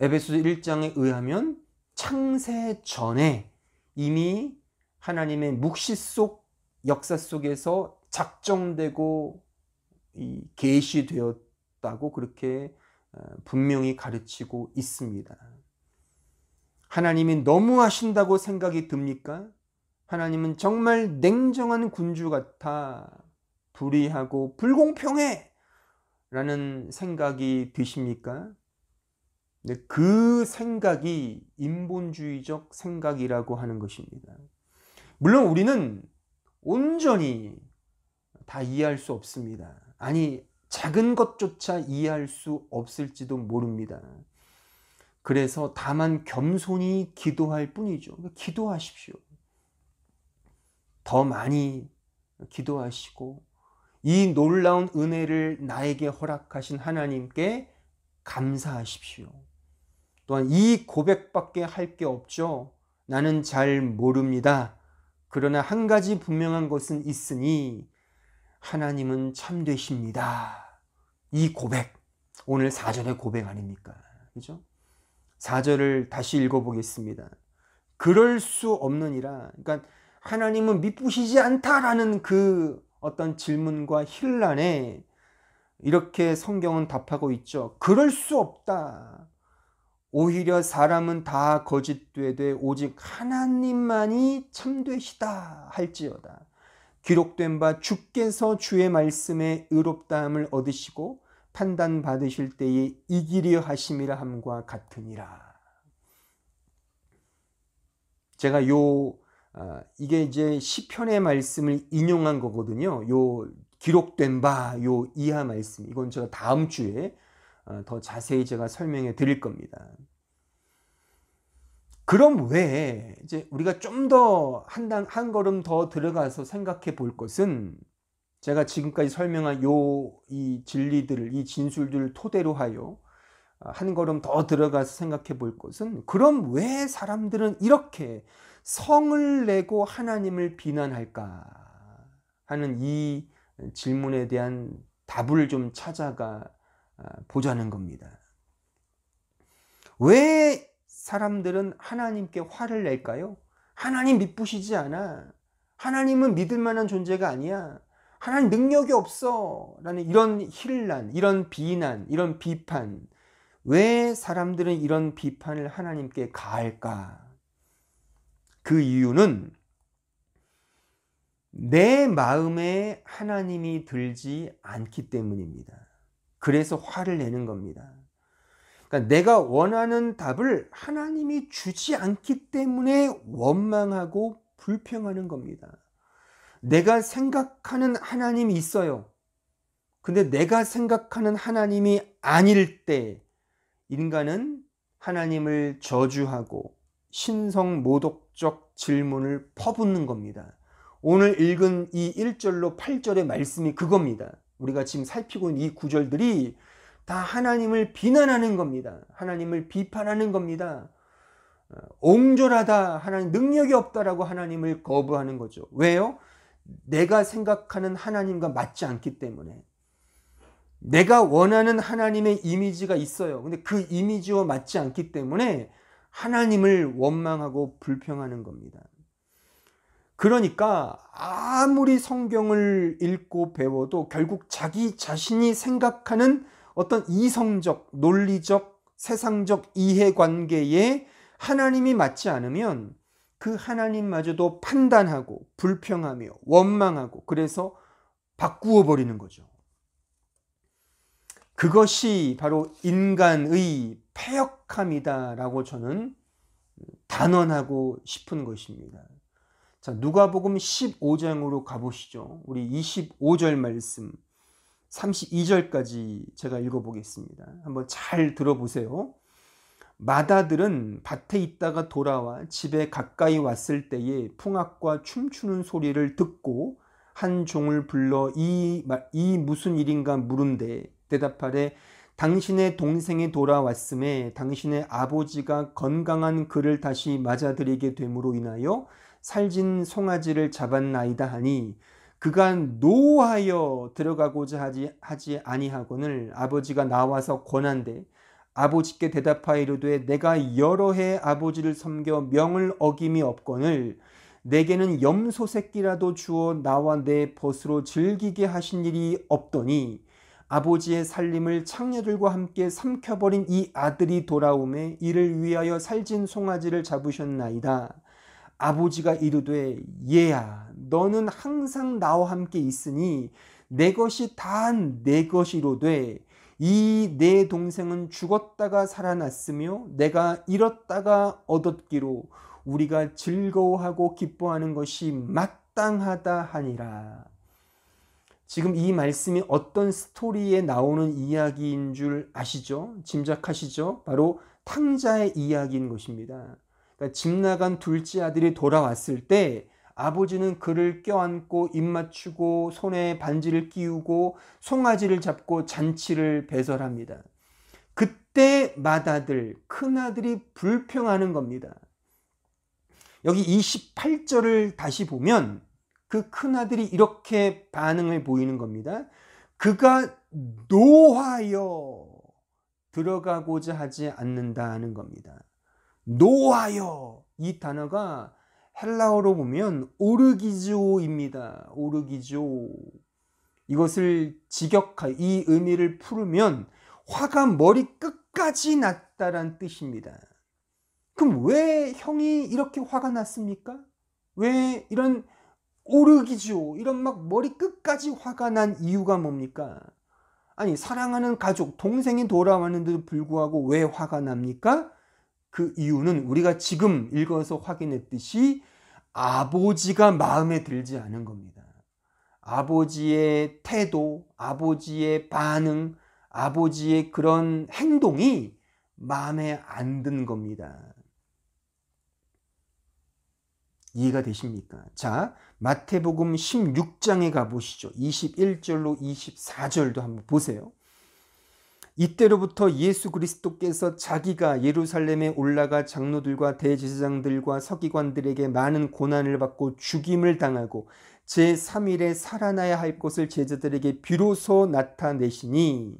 A: 에베소서 1장에 의하면 창세 전에 이미 하나님의 묵시 속 역사 속에서 작정되고 계시되었다고 그렇게 분명히 가르치고 있습니다. 하나님이 너무하신다고 생각이 듭니까? 하나님은 정말 냉정한 군주 같아 불의하고 불공평해 라는 생각이 드십니까? 그 생각이 인본주의적 생각이라고 하는 것입니다. 물론 우리는 온전히 다 이해할 수 없습니다. 아니, 작은 것조차 이해할 수 없을지도 모릅니다. 그래서 다만 겸손히 기도할 뿐이죠. 기도하십시오. 더 많이 기도하시고 이 놀라운 은혜를 나에게 허락하신 하나님께 감사하십시오. 또한 이 고백밖에 할 게 없죠. 나는 잘 모릅니다. 그러나 한 가지 분명한 것은 있으니 하나님은 참되십니다. 이 고백, 오늘 4절의 고백 아닙니까? 그죠? 4절을 다시 읽어보겠습니다. 그럴 수 없느니라. 그러니까 하나님은 미쁘시지 않다라는 그 어떤 질문과 힐난에 이렇게 성경은 답하고 있죠. 그럴 수 없다. 오히려 사람은 다 거짓되되 오직 하나님만이 참되시다 할지어다. 기록된 바 주께서 주의 말씀에 의롭다함을 얻으시고 판단받으실 때에 이기려 하심이라 함과 같으니라. 제가 이게 이제 시편의 말씀을 인용한 거거든요. 기록된 바 이하 말씀. 이건 제가 다음 주에 더 자세히 제가 설명해 드릴 겁니다. 그럼 왜 이제 우리가 좀 더 한 걸음 더 들어가서 생각해 볼 것은 제가 지금까지 설명한 이 진리들을, 이 진술들을 토대로 하여 한 걸음 더 들어가서 생각해 볼 것은, 그럼 왜 사람들은 이렇게 성을 내고 하나님을 비난할까 하는 이 질문에 대한 답을 좀 찾아가 보자는 겁니다. 왜 사람들은 하나님께 화를 낼까요? 하나님 미쁘시지 않아. 하나님은 믿을 만한 존재가 아니야. 하나님 능력이 없어. 라는 이런 힐난, 이런 비난, 이런 비판. 왜 사람들은 이런 비판을 하나님께 가할까? 그 이유는 내 마음에 하나님이 들지 않기 때문입니다. 그래서 화를 내는 겁니다. 그러니까 내가 원하는 답을 하나님이 주지 않기 때문에 원망하고 불평하는 겁니다. 내가 생각하는 하나님이 있어요. 근데 내가 생각하는 하나님이 아닐 때 인간은 하나님을 저주하고 신성모독적 질문을 퍼붓는 겁니다. 오늘 읽은 이 1절로 8절의 말씀이 그겁니다. 우리가 지금 살피고 있는 이 구절들이 다 하나님을 비난하는 겁니다. 하나님을 비판하는 겁니다. 옹졸하다, 하나님 능력이 없다라고 하나님을 거부하는 거죠. 왜요? 내가 생각하는 하나님과 맞지 않기 때문에. 내가 원하는 하나님의 이미지가 있어요. 근데 그 이미지와 맞지 않기 때문에 하나님을 원망하고 불평하는 겁니다. 그러니까 아무리 성경을 읽고 배워도 결국 자기 자신이 생각하는 어떤 이성적, 논리적, 세상적 이해관계에 하나님이 맞지 않으면 그 하나님마저도 판단하고 불평하며 원망하고 그래서 바꾸어 버리는 거죠. 그것이 바로 인간의 패역함이다라고 저는 단언하고 싶은 것입니다. 자, 누가복음 15장으로 가보시죠. 우리 25절 말씀 32절까지 제가 읽어보겠습니다. 한번 잘 들어보세요. 마다들은 밭에 있다가 돌아와 집에 가까이 왔을 때에 풍악과 춤추는 소리를 듣고 한 종을 불러 이 무슨 일인가 물은데 대답하되 당신의 동생이 돌아왔음에 당신의 아버지가 건강한 그를 다시 맞아들이게 됨으로 인하여 살진 송아지를 잡았나이다 하니 그가 노하여 들어가고자 하지 아니하거늘 아버지가 나와서 권한대 아버지께 대답하여 이르되 내가 여러 해 아버지를 섬겨 명을 어김이 없거늘 내게는 염소 새끼라도 주어 나와 내 벗으로 즐기게 하신 일이 없더니 아버지의 살림을 창녀들과 함께 삼켜버린 이 아들이 돌아오매 이를 위하여 살진 송아지를 잡으셨나이다. 아버지가 이르되 얘야 너는 항상 나와 함께 있으니 내 것이 다 내 것이로되 이 내 동생은 죽었다가 살아났으며 내가 잃었다가 얻었기로 우리가 즐거워하고 기뻐하는 것이 마땅하다 하니라. 지금 이 말씀이 어떤 스토리에 나오는 이야기인 줄 아시죠? 짐작하시죠? 바로 탕자의 이야기인 것입니다. 그러니까 집 나간 둘째 아들이 돌아왔을 때 아버지는 그를 껴안고 입 맞추고 손에 반지를 끼우고 송아지를 잡고 잔치를 배설합니다. 그때 맏아들, 큰아들이 불평하는 겁니다. 여기 28절을 다시 보면 그 큰아들이 이렇게 반응을 보이는 겁니다. 그가 노하여 들어가고자 하지 않는다는 겁니다. 노하여, 이 단어가 헬라어로 보면 오르기조입니다. 오르기조. 이것을 직역하여 이 의미를 풀으면 화가 머리 끝까지 났다란 뜻입니다. 그럼 왜 형이 이렇게 화가 났습니까? 왜 이런 오르기죠? 이런 막 머리 끝까지 화가 난 이유가 뭡니까? 아니, 사랑하는 가족, 동생이 돌아왔는데도 불구하고 왜 화가 납니까? 그 이유는 우리가 지금 읽어서 확인했듯이 아버지가 마음에 들지 않은 겁니다. 아버지의 태도, 아버지의 반응, 아버지의 그런 행동이 마음에 안 든 겁니다. 이해가 되십니까? 자, 마태복음 16장에 가보시죠. 21절로 24절도 한번 보세요. 이때로부터 예수 그리스도께서 자기가 예루살렘에 올라가 장로들과 대제사장들과 서기관들에게 많은 고난을 받고 죽임을 당하고 제3일에 살아나야 할 것을 제자들에게 비로소 나타내시니,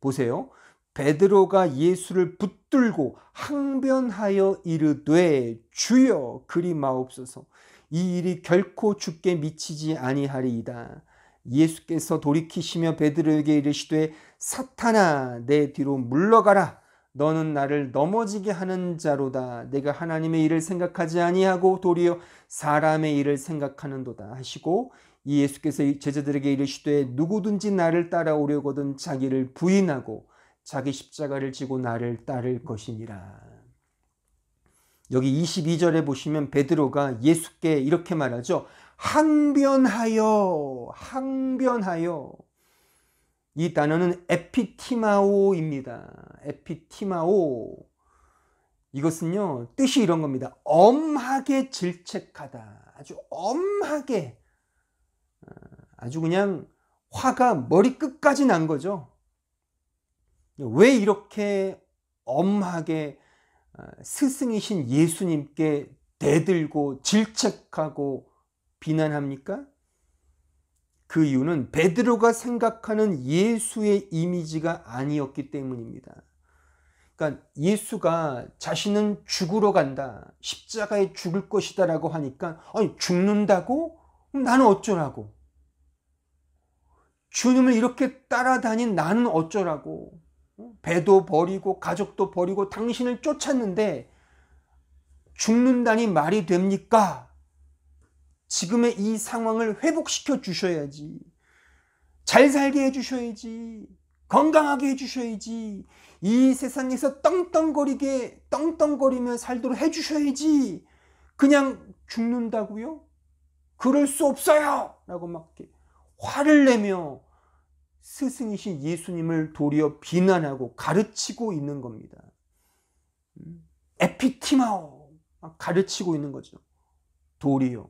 A: 보세요. 베드로가 예수를 붙들고 항변하여 이르되 주여 그리 마옵소서, 이 일이 결코 주께 미치지 아니하리이다. 예수께서 돌이키시며 베드로에게 이르시되 사탄아 내 뒤로 물러가라, 너는 나를 넘어지게 하는 자로다. 내가 하나님의 일을 생각하지 아니하고 도리어 사람의 일을 생각하는도다 하시고, 이 예수께서 제자들에게 이르시되 누구든지 나를 따라오려거든 자기를 부인하고 자기 십자가를 지고 나를 따를 것이니라. 여기 22절에 보시면 베드로가 예수께 이렇게 말하죠. 항변하여. 이 단어는 에피티마오입니다. 에피티마오. 이것은요, 뜻이 이런 겁니다. 엄하게 질책하다. 아주 엄하게. 아주 그냥 화가 머리 끝까지 난 거죠. 왜 이렇게 엄하게 스승이신 예수님께 대들고 질책하고 비난합니까? 그 이유는 베드로가 생각하는 예수의 이미지가 아니었기 때문입니다. 그러니까 예수가 자신은 죽으러 간다, 십자가에 죽을 것이다 라고 하니까, 아니 죽는다고? 나는 어쩌라고? 주님을 이렇게 따라다닌 나는 어쩌라고? 배도 버리고 가족도 버리고 당신을 쫓았는데 죽는다니 말이 됩니까? 지금의 이 상황을 회복시켜 주셔야지. 잘 살게 해주셔야지. 건강하게 해주셔야지. 이 세상에서 떵떵거리며 살도록 해주셔야지. 그냥 죽는다고요? 그럴 수 없어요! 라고 막 화를 내며 스승이신 예수님을 도리어 비난하고 가르치고 있는 겁니다. 에피티마오, 가르치고 있는 거죠. 도리어.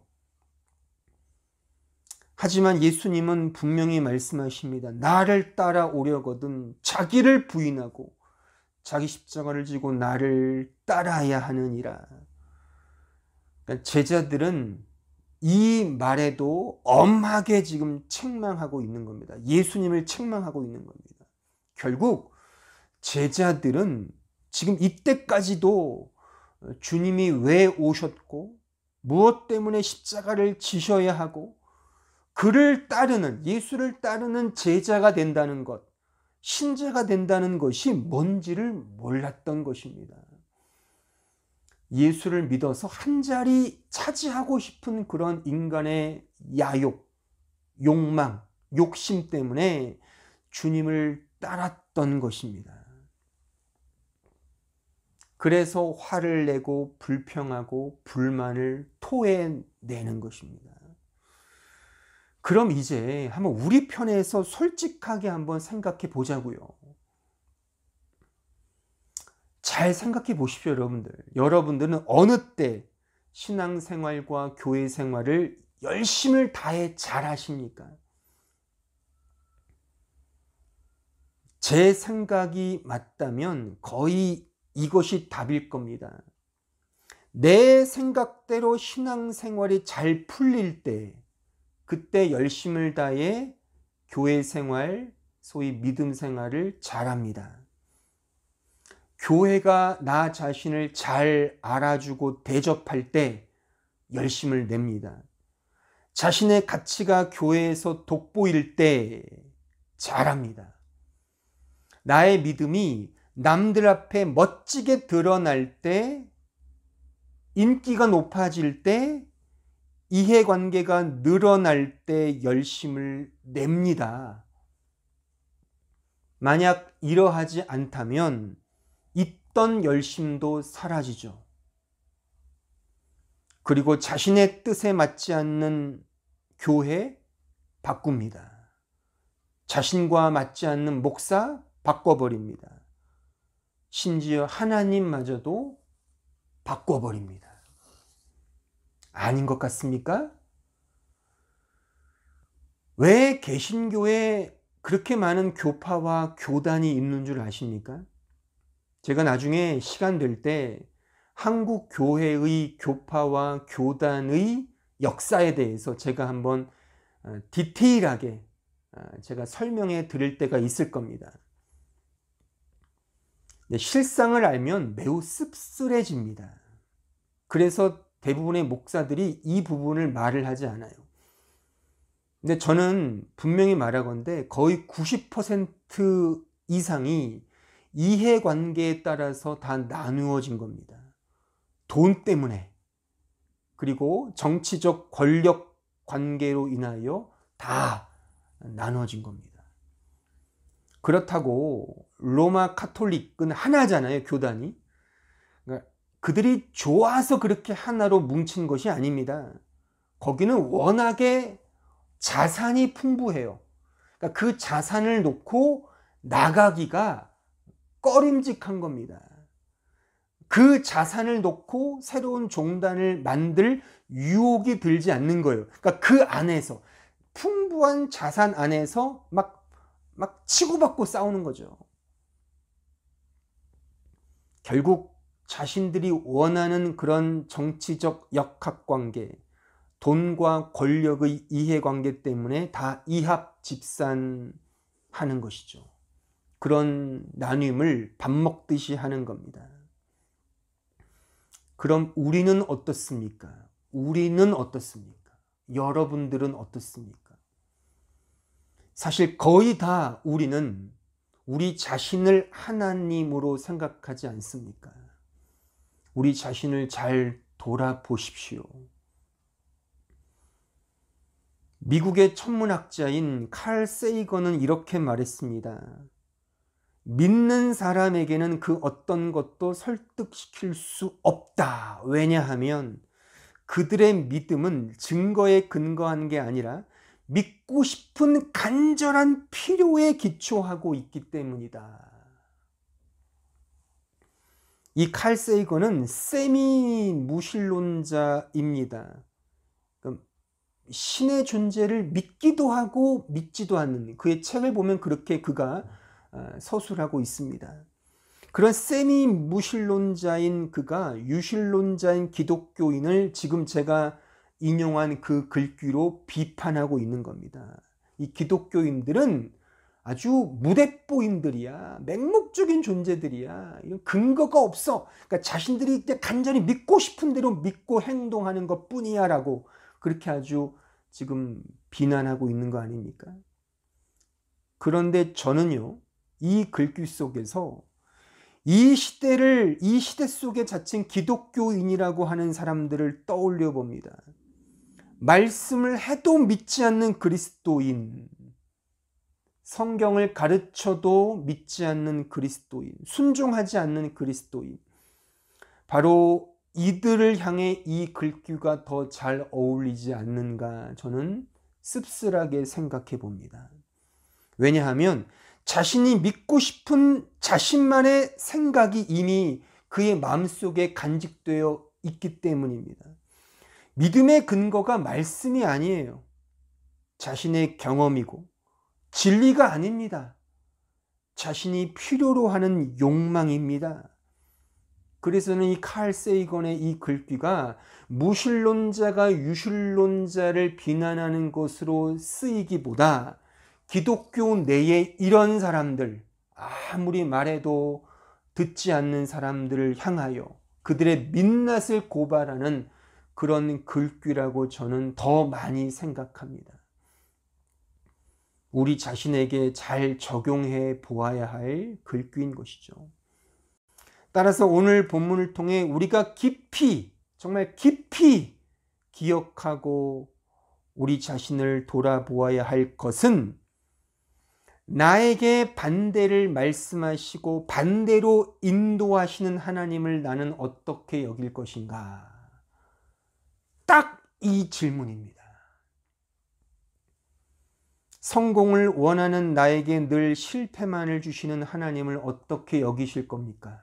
A: 하지만 예수님은 분명히 말씀하십니다. 나를 따라오려거든 자기를 부인하고 자기 십자가를 지고 나를 따라야 하느니라. 그러니까 제자들은 이 말에도 엄하게 지금 책망하고 있는 겁니다. 예수님을 책망하고 있는 겁니다. 결국 제자들은 지금 이때까지도 주님이 왜 오셨고 무엇 때문에 십자가를 지셔야 하고 그를 따르는, 예수를 따르는 제자가 된다는 것, 신자가 된다는 것이 뭔지를 몰랐던 것입니다. 예수를 믿어서 한 자리 차지하고 싶은 그런 인간의 야욕, 욕망, 욕심 때문에 주님을 따랐던 것입니다. 그래서 화를 내고 불평하고 불만을 토해내는 것입니다. 그럼 이제 한번 우리 편에서 솔직하게 한번 생각해 보자고요. 잘 생각해 보십시오, 여러분들. 여러분들은 어느 때 신앙생활과 교회 생활을 열심을 다해 잘 하십니까? 제 생각이 맞다면 거의 이것이 답일 겁니다. 내 생각대로 신앙생활이 잘 풀릴 때, 그때 열심을 다해 교회 생활, 소위 믿음 생활을 잘합니다. 교회가 나 자신을 잘 알아주고 대접할 때 열심을 냅니다. 자신의 가치가 교회에서 돋보일 때 잘합니다. 나의 믿음이 남들 앞에 멋지게 드러날 때, 인기가 높아질 때, 이해관계가 늘어날 때 열심을 냅니다. 만약 이러하지 않다면 있던 열심도 사라지죠. 그리고 자신의 뜻에 맞지 않는 교회 바꿉니다. 자신과 맞지 않는 목사 바꿔버립니다. 심지어 하나님마저도 바꿔버립니다. 아닌 것 같습니까? 왜 개신교에 그렇게 많은 교파와 교단이 있는 줄 아십니까? 제가 나중에 시간 될 때 한국 교회의 교파와 교단의 역사에 대해서 제가 한번 디테일하게 제가 설명해 드릴 때가 있을 겁니다. 실상을 알면 매우 씁쓸해집니다. 그래서 대부분의 목사들이 이 부분을 말을 하지 않아요. 근데 저는 분명히 말하건대 거의 90% 이상이 이해관계에 따라서 다 나누어진 겁니다. 돈 때문에, 그리고 정치적 권력 관계로 인하여 다 나눠진 겁니다. 그렇다고 로마 카톨릭은 하나잖아요, 교단이. 그러니까 그들이 좋아서 그렇게 하나로 뭉친 것이 아닙니다. 거기는 워낙에 자산이 풍부해요. 그러니까 그 자산을 놓고 나가기가 꺼림직한 겁니다. 그 자산을 놓고 새로운 종단을 만들 유혹이 들지 않는 거예요. 그러니까 그 안에서, 풍부한 자산 안에서 막 치고받고 싸우는 거죠. 결국 자신들이 원하는 그런 정치적 역학관계, 돈과 권력의 이해관계 때문에 다 이합집산하는 것이죠. 그런 나눔을 밥 먹듯이 하는 겁니다. 그럼 우리는 어떻습니까? 우리는 어떻습니까? 여러분들은 어떻습니까? 사실 거의 다 우리는 우리 자신을 하나님으로 생각하지 않습니까? 우리 자신을 잘 돌아보십시오. 미국의 천문학자인 칼 세이건은 이렇게 말했습니다. 믿는 사람에게는 그 어떤 것도 설득시킬 수 없다. 왜냐하면 그들의 믿음은 증거에 근거한 게 아니라 믿고 싶은 간절한 필요에 기초하고 있기 때문이다. 이 칼 세이건은 세미 무신론자입니다. 신의 존재를 믿기도 하고 믿지도 않는, 그의 책을 보면 그렇게 그가 서술하고 있습니다. 그런 세미 무신론자인 그가 유신론자인 기독교인을 지금 제가 인용한 그 글귀로 비판하고 있는 겁니다. 이 기독교인들은 아주 무대뽀인들이야, 맹목적인 존재들이야, 이런 근거가 없어, 그러니까 자신들이 간절히 믿고 싶은 대로 믿고 행동하는 것 뿐이야 라고 그렇게 아주 지금 비난하고 있는 거 아닙니까? 그런데 저는요, 이 글귀 속에서 이 시대 속에 자칭 기독교인이라고 하는 사람들을 떠올려 봅니다. 말씀을 해도 믿지 않는 그리스도인, 성경을 가르쳐도 믿지 않는 그리스도인, 순종하지 않는 그리스도인, 바로 이들을 향해 이 글귀가 더 잘 어울리지 않는가 저는 씁쓸하게 생각해 봅니다. 왜냐하면 자신이 믿고 싶은 자신만의 생각이 이미 그의 마음속에 간직되어 있기 때문입니다. 믿음의 근거가 말씀이 아니에요. 자신의 경험이고 진리가 아닙니다. 자신이 필요로 하는 욕망입니다. 그래서는 이 칼 세이건의 이 글귀가 무신론자가 유신론자를 비난하는 것으로 쓰이기보다 기독교 내에 이런 사람들, 아무리 말해도 듣지 않는 사람들을 향하여 그들의 민낯을 고발하는 그런 글귀라고 저는 더 많이 생각합니다. 우리 자신에게 잘 적용해 보아야 할 글귀인 것이죠. 따라서 오늘 본문을 통해 우리가 깊이, 정말 깊이 기억하고 우리 자신을 돌아보아야 할 것은 나에게 반대를 말씀하시고 반대로 인도하시는 하나님을 나는 어떻게 여길 것인가? 딱 이 질문입니다. 성공을 원하는 나에게 늘 실패만을 주시는 하나님을 어떻게 여기실 겁니까?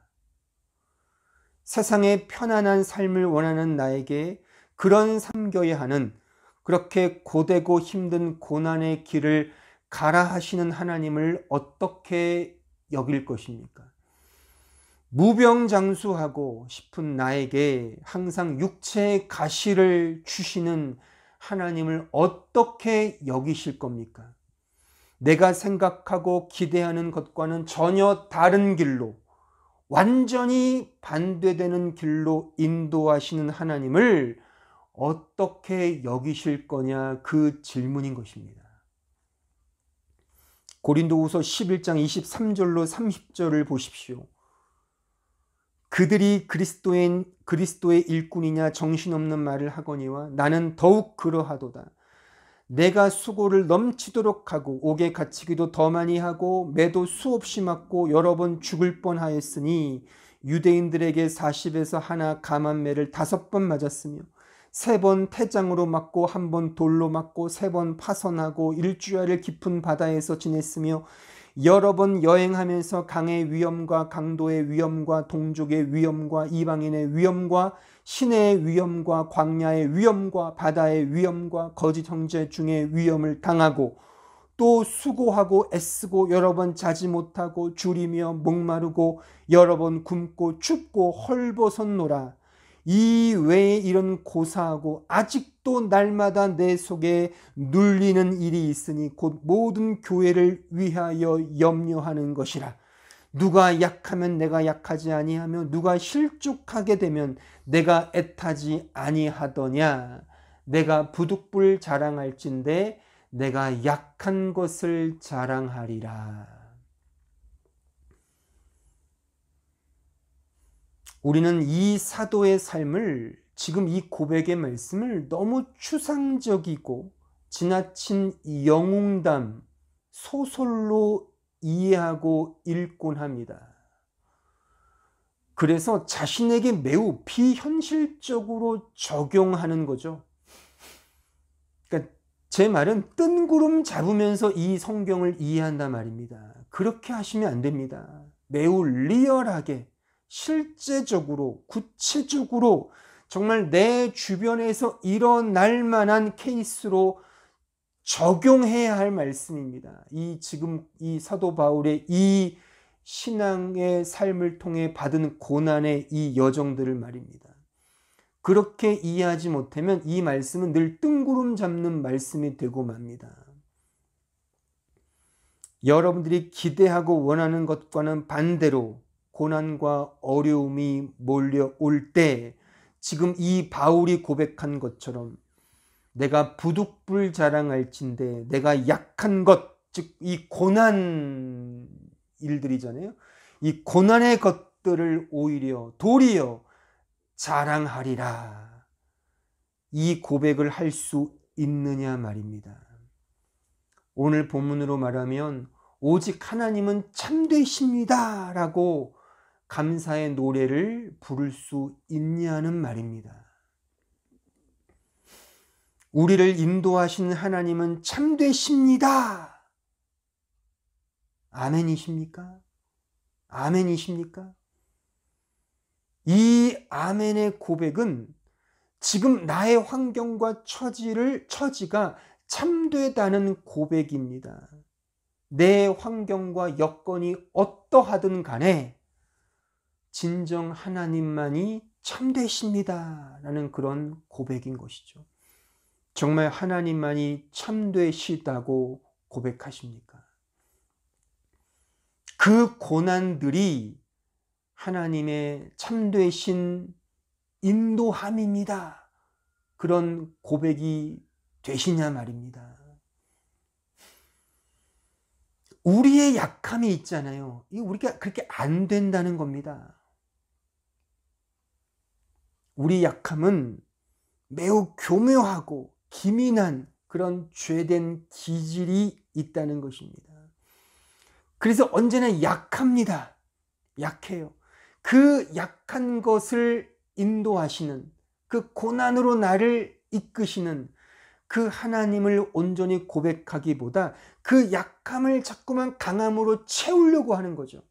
A: 세상의 편안한 삶을 원하는 나에게 그런 삼겨야 하는, 그렇게 고되고 힘든 고난의 길을 가라 하시는 하나님을 어떻게 여길 것입니까? 무병장수하고 싶은 나에게 항상 육체의 가시를 주시는 하나님을 어떻게 여기실 겁니까? 내가 생각하고 기대하는 것과는 전혀 다른 길로, 완전히 반대되는 길로 인도하시는 하나님을 어떻게 여기실 거냐, 그 질문인 것입니다. 고린도후서 11장 23절로 30절을 보십시오. 그들이 그리스도의 일꾼이냐 정신없는 말을 하거니와 나는 더욱 그러하도다. 내가 수고를 넘치도록 하고 옥에 갇히기도 더 많이 하고 매도 수없이 맞고 여러 번 죽을 뻔하였으니 유대인들에게 40에서 하나 감한매를 5번 맞았으며 3번 태장으로 맞고 1번 돌로 맞고 3번 파선하고 일주일을 깊은 바다에서 지냈으며 여러 번 여행하면서 강의 위험과 강도의 위험과 동족의 위험과 이방인의 위험과 시내의 위험과 광야의 위험과 바다의 위험과 거짓 형제 중에 위험을 당하고 또 수고하고 애쓰고 여러 번 자지 못하고 줄이며 목마르고 여러 번 굶고 춥고 헐벗었노라. 이 외에 이런 고사하고 아직도 날마다 내 속에 눌리는 일이 있으니 곧 모든 교회를 위하여 염려하는 것이라. 누가 약하면 내가 약하지 아니하며 누가 실족하게 되면 내가 애타지 아니하더냐. 내가 부득불 자랑할진대 내가 약한 것을 자랑하리라. 우리는 이 사도의 삶을, 지금 이 고백의 말씀을 너무 추상적이고 지나친 영웅담, 소설로 이해하고 읽곤 합니다. 그래서 자신에게 매우 비현실적으로 적용하는 거죠. 그러니까 제 말은 뜬구름 잡으면서 이 성경을 이해한단 말입니다. 그렇게 하시면 안 됩니다. 매우 리얼하게, 실제적으로, 구체적으로 정말 내 주변에서 일어날 만한 케이스로 적용해야 할 말씀입니다. 지금 이 사도 바울의 이 신앙의 삶을 통해 받은 고난의 이 여정들을 말입니다. 그렇게 이해하지 못하면 이 말씀은 늘 뜬구름 잡는 말씀이 되고 맙니다. 여러분들이 기대하고 원하는 것과는 반대로 고난과 어려움이 몰려올 때 지금 이 바울이 고백한 것처럼 내가 부득불 자랑할진대 내가 약한 것, 즉 이 고난 일들이잖아요. 이 고난의 것들을 오히려 도리어 자랑하리라. 이 고백을 할 수 있느냐 말입니다. 오늘 본문으로 말하면 오직 하나님은 참되십니다 라고 감사의 노래를 부를 수 있냐는 말입니다. 우리를 인도하시는 하나님은 참되십니다. 아멘이십니까? 아멘이십니까? 이 아멘의 고백은 지금 나의 환경과 처지가 참되다는 고백입니다. 내 환경과 여건이 어떠하든 간에 진정 하나님만이 참되십니다 라는 그런 고백인 것이죠. 정말 하나님만이 참되시다고 고백하십니까? 그 고난들이 하나님의 참되신 인도함입니다 그런 고백이 되시냐 말입니다. 우리의 약함이 있잖아요. 우리가 그렇게 안 된다는 겁니다. 우리 약함은 매우 교묘하고 기민한 그런 죄된 기질이 있다는 것입니다. 그래서 언제나 약합니다. 약해요. 그 약한 것을 인도하시는, 그 고난으로 나를 이끄시는 그 하나님을 온전히 고백하기보다 그 약함을 자꾸만 강함으로 채우려고 하는 거죠.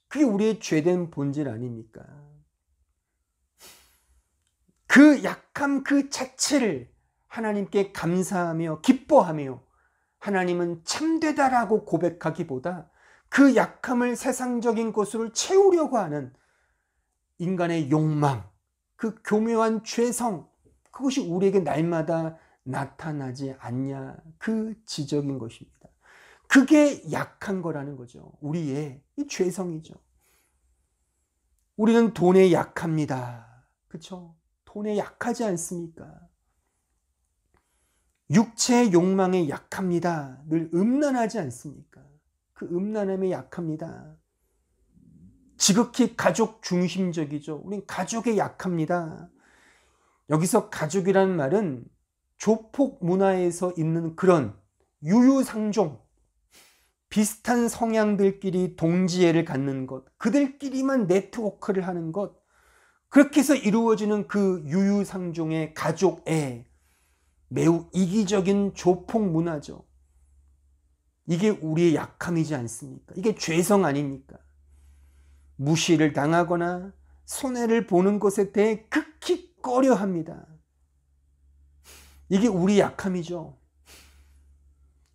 A: 그게 우리의 죄된 본질 아닙니까? 그 약함 그 자체를 하나님께 감사하며 기뻐하며 하나님은 참되다라고 고백하기보다 그 약함을 세상적인 것으로 채우려고 하는 인간의 욕망, 그 교묘한 죄성, 그것이 우리에게 날마다 나타나지 않냐, 그 지적인 것입니다. 그게 약한 거라는 거죠. 우리의 이 죄성이죠. 우리는 돈에 약합니다. 그렇죠? 돈에 약하지 않습니까? 육체의 욕망에 약합니다. 늘 음란하지 않습니까? 그 음란함에 약합니다. 지극히 가족 중심적이죠. 우린 가족에 약합니다. 여기서 가족이라는 말은 조폭 문화에서 있는 그런 유유상종, 비슷한 성향들끼리 동지애를 갖는 것, 그들끼리만 네트워크를 하는 것, 그렇게 해서 이루어지는 그 유유상종의 가족애, 매우 이기적인 조폭 문화죠. 이게 우리의 약함이지 않습니까? 이게 죄성 아닙니까? 무시를 당하거나 손해를 보는 것에 대해 극히 꺼려합니다. 이게 우리 약함이죠.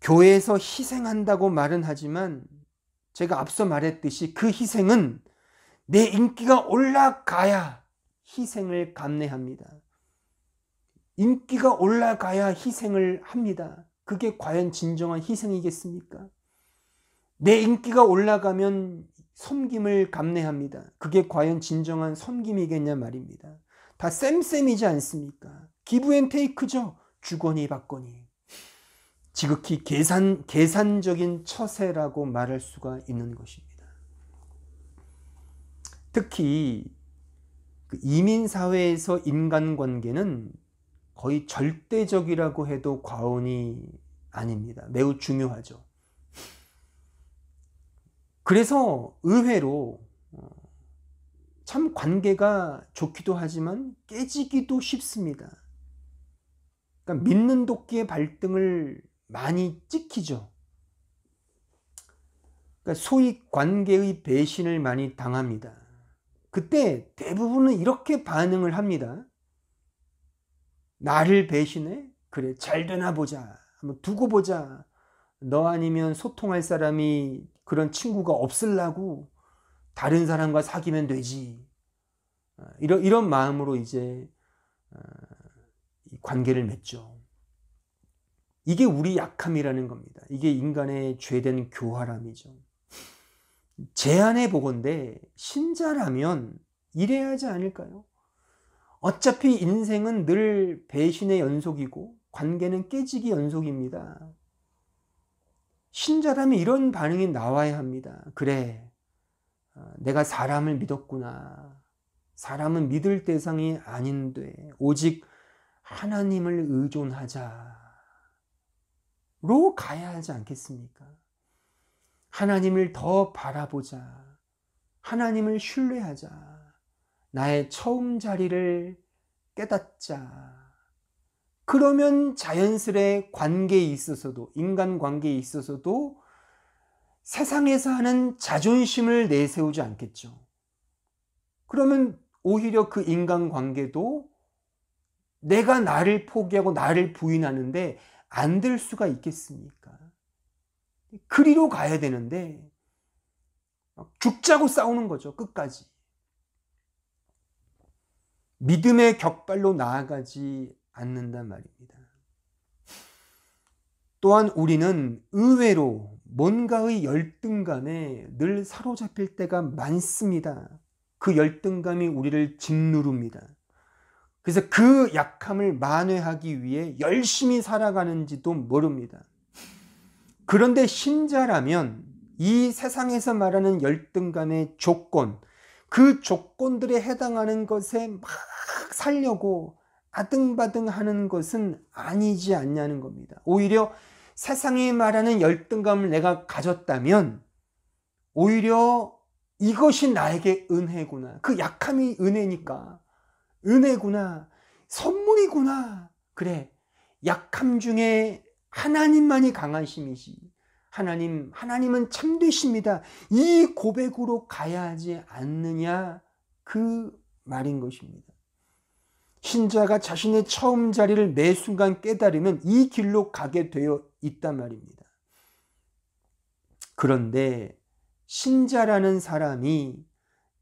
A: 교회에서 희생한다고 말은 하지만 제가 앞서 말했듯이 그 희생은 내 인기가 올라가야 희생을 감내합니다. 인기가 올라가야 희생을 합니다. 그게 과연 진정한 희생이겠습니까? 내 인기가 올라가면 섬김을 감내합니다. 그게 과연 진정한 섬김이겠냐 말입니다. 다 쌤쌤이지 않습니까? 기브 앤 테이크죠. 주거니 받거니. 지극히 계산적인 처세라고 말할 수가 있는 것입니다. 특히 이민사회에서 인간관계는 거의 절대적이라고 해도 과언이 아닙니다. 매우 중요하죠. 그래서 의외로 참 관계가 좋기도 하지만 깨지기도 쉽습니다. 그러니까 믿는 도끼의 발등을 많이 찍히죠. 그러니까 소위 관계의 배신을 많이 당합니다. 그때 대부분은 이렇게 반응을 합니다. 나를 배신해? 그래, 잘 되나 보자. 한번 두고 보자. 너 아니면 소통할 사람이, 그런 친구가 없으려고 다른 사람과 사귀면 되지. 이런 마음으로 이제 관계를 맺죠. 이게 우리 약함이라는 겁니다. 이게 인간의 죄된 교활함이죠. 제안해 보건대 신자라면 이래야 하지 않을까요? 어차피 인생은 늘 배신의 연속이고 관계는 깨지기 연속입니다. 신자라면 이런 반응이 나와야 합니다. 그래, 내가 사람을 믿었구나. 사람은 믿을 대상이 아닌데 오직 하나님을 의존하자. 로 가야 하지 않겠습니까? 하나님을 더 바라보자. 하나님을 신뢰하자. 나의 처음 자리를 깨닫자. 그러면 자연스레 관계에 있어서도, 인간관계에 있어서도 세상에서 하는 자존심을 내세우지 않겠죠. 그러면 오히려 그 인간관계도 내가 나를 포기하고 나를 부인하는데 안 될 수가 있겠습니까? 그리로 가야 되는데 죽자고 싸우는 거죠. 끝까지. 믿음의 격발로 나아가지 않는단 말입니다. 또한 우리는 의외로 뭔가의 열등감에 늘 사로잡힐 때가 많습니다. 그 열등감이 우리를 짓누릅니다. 그래서 그 약함을 만회하기 위해 열심히 살아가는지도 모릅니다. 그런데 신자라면 이 세상에서 말하는 열등감의 조건, 그 조건들에 해당하는 것에 막 살려고 아등바등하는 것은 아니지 않냐는 겁니다. 오히려 세상이 말하는 열등감을 내가 가졌다면 오히려 이것이 나에게 은혜구나. 그 약함이 은혜니까 은혜구나. 선물이구나. 그래, 약함 중에 하나님만이 강하심이지. 하나님은 참되십니다. 이 고백으로 가야 하지 않느냐, 그 말인 것입니다. 신자가 자신의 처음 자리를 매 순간 깨달으면 이 길로 가게 되어 있단 말입니다. 그런데 신자라는 사람이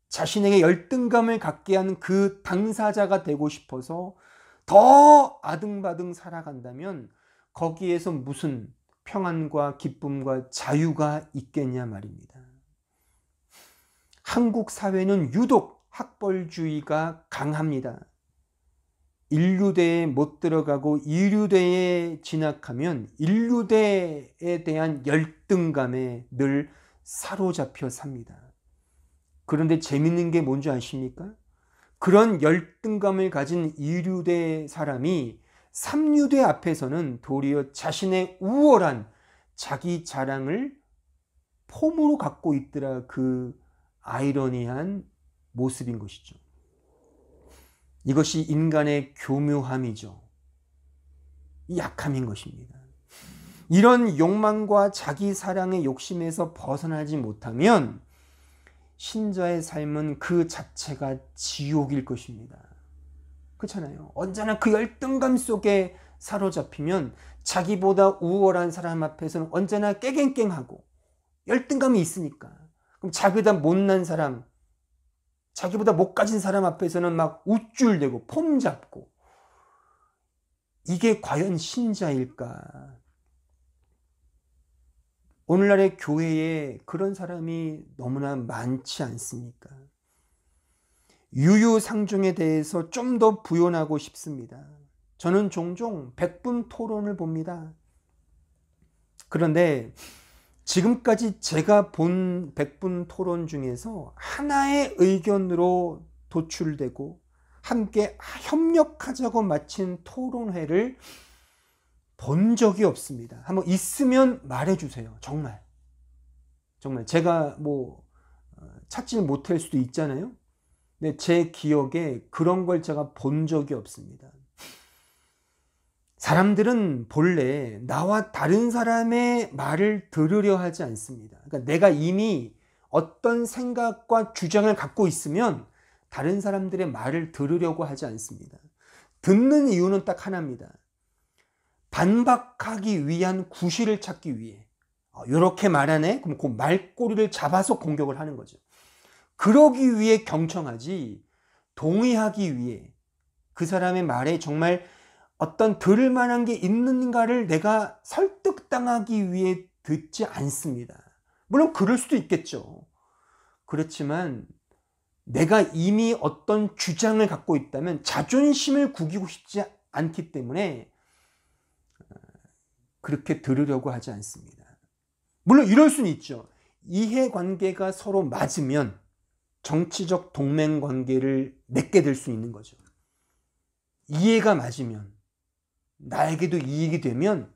A: 자신에게 열등감을 갖게 한 그 당사자가 되고 싶어서 더 아등바등 살아간다면 거기에서 무슨 평안과 기쁨과 자유가 있겠냐 말입니다. 한국 사회는 유독 학벌주의가 강합니다. 인류대에 못 들어가고 이류대에 진학하면 인류대에 대한 열등감에 늘 사로잡혀 삽니다. 그런데 재밌는 게 뭔지 아십니까? 그런 열등감을 가진 이류대 사람이 삼류대 앞에서는 도리어 자신의 우월한 자기 자랑을 폼으로 갖고 있더라. 그 아이러니한 모습인 것이죠. 이것이 인간의 교묘함이죠. 약함인 것입니다. 이런 욕망과 자기 사랑의 욕심에서 벗어나지 못하면 신자의 삶은 그 자체가 지옥일 것입니다. 그렇잖아요. 언제나 그 열등감 속에 사로잡히면 자기보다 우월한 사람 앞에서는 언제나 깨갱깽하고 열등감이 있으니까. 그럼 자기보다 못난 사람, 자기보다 못 가진 사람 앞에서는 막 우쭐대고 폼 잡고, 이게 과연 신자일까? 오늘날의 교회에 그런 사람이 너무나 많지 않습니까? 유유상종에 대해서 좀 더 부연하고 싶습니다. 저는 종종 백분 토론을 봅니다. 그런데 지금까지 제가 본 백분 토론 중에서 하나의 의견으로 도출되고 함께 협력하자고 마친 토론회를 본 적이 없습니다. 한번 있으면 말해주세요. 정말 제가 찾지 못할 수도 있잖아요. 근데 제 기억에 그런 걸 제가 본 적이 없습니다. 사람들은 본래 나와 다른 사람의 말을 들으려 하지 않습니다. 그러니까 내가 이미 어떤 생각과 주장을 갖고 있으면 다른 사람들의 말을 들으려고 하지 않습니다. 듣는 이유는 딱 하나입니다. 반박하기 위한 구실을 찾기 위해. 이렇게 말하네? 그럼 그 말꼬리를 잡아서 공격을 하는 거죠. 그러기 위해 경청하지, 동의하기 위해, 그 사람의 말에 정말 어떤 들을 만한 게 있는가를 내가 설득당하기 위해 듣지 않습니다. 물론 그럴 수도 있겠죠. 그렇지만 내가 이미 어떤 주장을 갖고 있다면 자존심을 구기고 싶지 않기 때문에 그렇게 들으려고 하지 않습니다. 물론 이럴 수는 있죠. 이해관계가 서로 맞으면 정치적 동맹관계를 맺게 될 수 있는 거죠. 이해가 맞으면, 나에게도 이익이 되면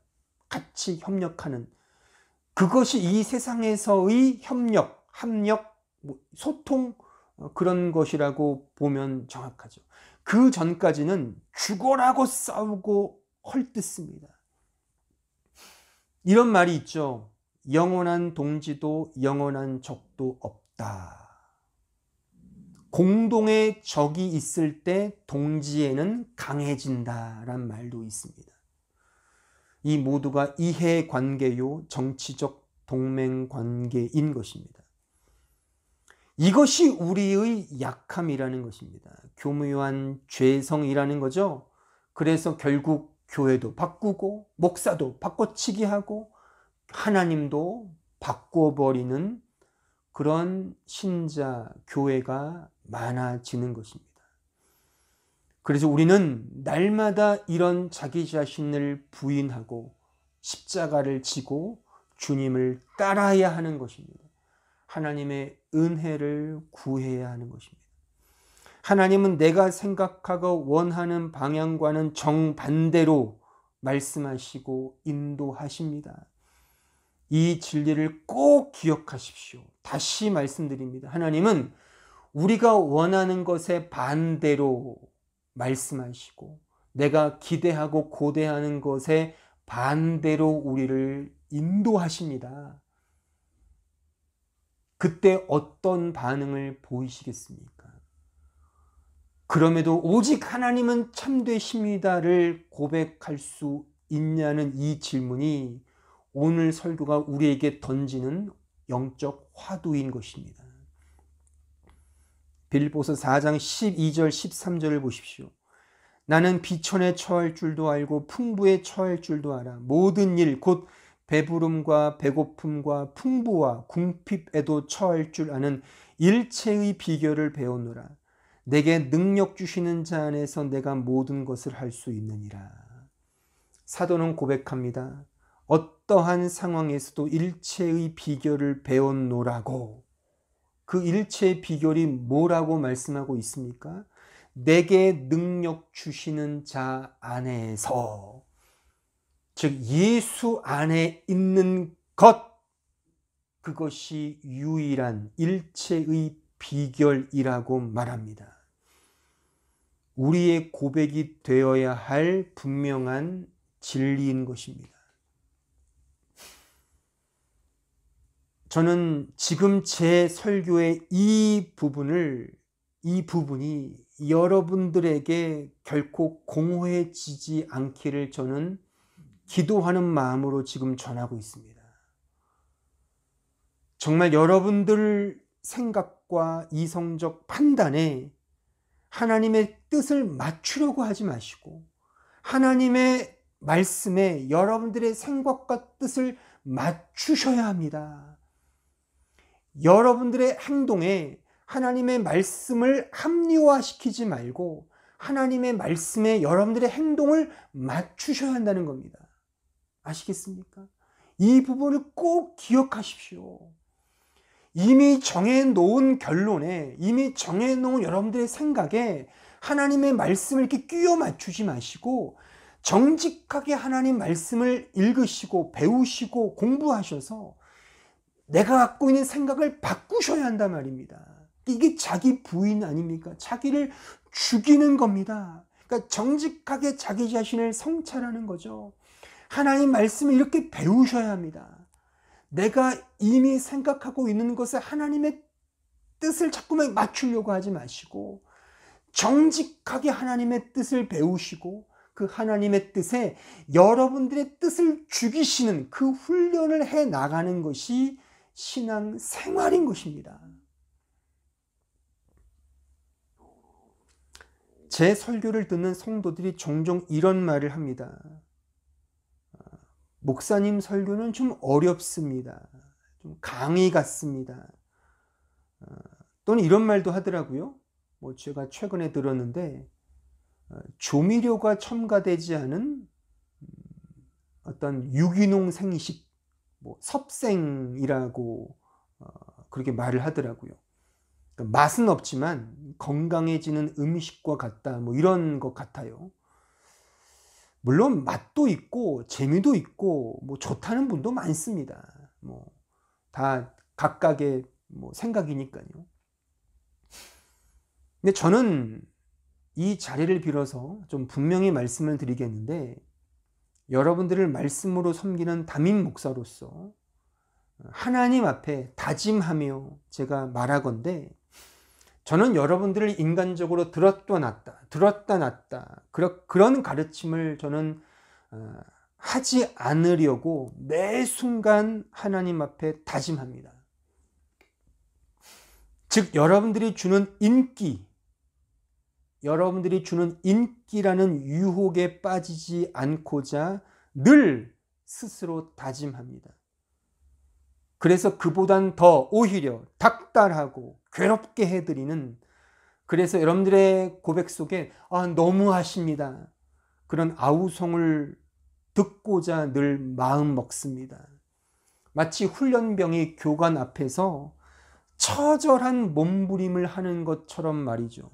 A: 같이 협력하는, 그것이 이 세상에서의 협력, 합력, 소통, 그런 것이라고 보면 정확하죠. 그 전까지는 죽어라고 싸우고 헐뜯습니다. 이런 말이 있죠. 영원한 동지도 영원한 적도 없다. 공동의 적이 있을 때 동지에는 강해진다란 말도 있습니다. 이 모두가 이해관계요 정치적 동맹관계인 것입니다. 이것이 우리의 약함이라는 것입니다. 교묘한 죄성이라는 거죠. 그래서 결국 교회도 바꾸고 목사도 바꿔치기 하고 하나님도 바꿔버리는 그런 신자, 교회가 많아지는 것입니다. 그래서 우리는 날마다 이런 자기 자신을 부인하고 십자가를 지고 주님을 따라야 하는 것입니다. 하나님의 은혜를 구해야 하는 것입니다. 하나님은 내가 생각하고 원하는 방향과는 정반대로 말씀하시고 인도하십니다. 이 진리를 꼭 기억하십시오. 다시 말씀드립니다. 하나님은 우리가 원하는 것에 반대로 말씀하시고 내가 기대하고 고대하는 것에 반대로 우리를 인도하십니다. 그때 어떤 반응을 보이시겠습니까? 그럼에도 오직 하나님은 참되십니다를 고백할 수 있냐는 이 질문이 오늘 설교가 우리에게 던지는 영적 화두인 것입니다. 빌립보서 4장 12절 13절을 보십시오. 나는 비천에 처할 줄도 알고 풍부에 처할 줄도 알아. 모든 일 곧 배부름과 배고픔과 풍부와 궁핍에도 처할 줄 아는 일체의 비결을 배웠노라. 내게 능력 주시는 자 안에서 내가 모든 것을 할 수 있느니라. 사도는 고백합니다. 어떠한 상황에서도 일체의 비결을 배웠노라고. 그 일체의 비결이 뭐라고 말씀하고 있습니까? 내게 능력 주시는 자 안에서, 즉 예수 안에 있는 것, 그것이 유일한 일체의 비결이라고 말합니다. 우리의 고백이 되어야 할 분명한 진리인 것입니다. 저는 지금 제 설교의 이 부분이 여러분들에게 결코 공허해지지 않기를 저는 기도하는 마음으로 지금 전하고 있습니다. 정말 여러분들 생각과 이성적 판단에 하나님의 뜻을 맞추려고 하지 마시고 하나님의 말씀에 여러분들의 생각과 뜻을 맞추셔야 합니다. 여러분들의 행동에 하나님의 말씀을 합리화시키지 말고 하나님의 말씀에 여러분들의 행동을 맞추셔야 한다는 겁니다. 아시겠습니까? 이 부분을 꼭 기억하십시오. 이미 정해놓은 결론에, 이미 정해놓은 여러분들의 생각에 하나님의 말씀을 이렇게 끼워 맞추지 마시고 정직하게 하나님 말씀을 읽으시고 배우시고 공부하셔서 내가 갖고 있는 생각을 바꾸셔야 한단 말입니다. 이게 자기 부인 아닙니까? 자기를 죽이는 겁니다. 그러니까 정직하게 자기 자신을 성찰하는 거죠. 하나님 말씀을 이렇게 배우셔야 합니다. 내가 이미 생각하고 있는 것에 하나님의 뜻을 자꾸만 맞추려고 하지 마시고 정직하게 하나님의 뜻을 배우시고 그 하나님의 뜻에 여러분들의 뜻을 죽이시는 그 훈련을 해 나가는 것이 신앙 생활인 것입니다. 제 설교를 듣는 성도들이 종종 이런 말을 합니다. 목사님 설교는 좀 어렵습니다. 좀 강의 같습니다. 또는 이런 말도 하더라고요. 제가 최근에 들었는데 조미료가 첨가되지 않은 어떤 유기농 생식, 섭생이라고 그렇게 말을 하더라고요. 그러니까 맛은 없지만 건강해지는 음식과 같다, 이런 것 같아요. 물론 맛도 있고 재미도 있고 좋다는 분도 많습니다. 다 각각의 생각이니까요. 근데 저는 이 자리를 빌어서 좀 분명히 말씀을 드리겠는데, 여러분들을 말씀으로 섬기는 담임 목사로서 하나님 앞에 다짐하며 제가 말하건대, 저는 여러분들을 인간적으로 들었다 놨다 그런 가르침을 저는 하지 않으려고 매 순간 하나님 앞에 다짐합니다. 즉 여러분들이 주는 인기라는 유혹에 빠지지 않고자 늘 스스로 다짐합니다. 그래서 그보단 더 오히려 닥달하고 괴롭게 해드리는 그래서 여러분들의 고백 속에 너무하십니다, 그런 아우성을 듣고자 늘 마음 먹습니다. 마치 훈련병이 교관 앞에서 처절한 몸부림을 하는 것처럼 말이죠.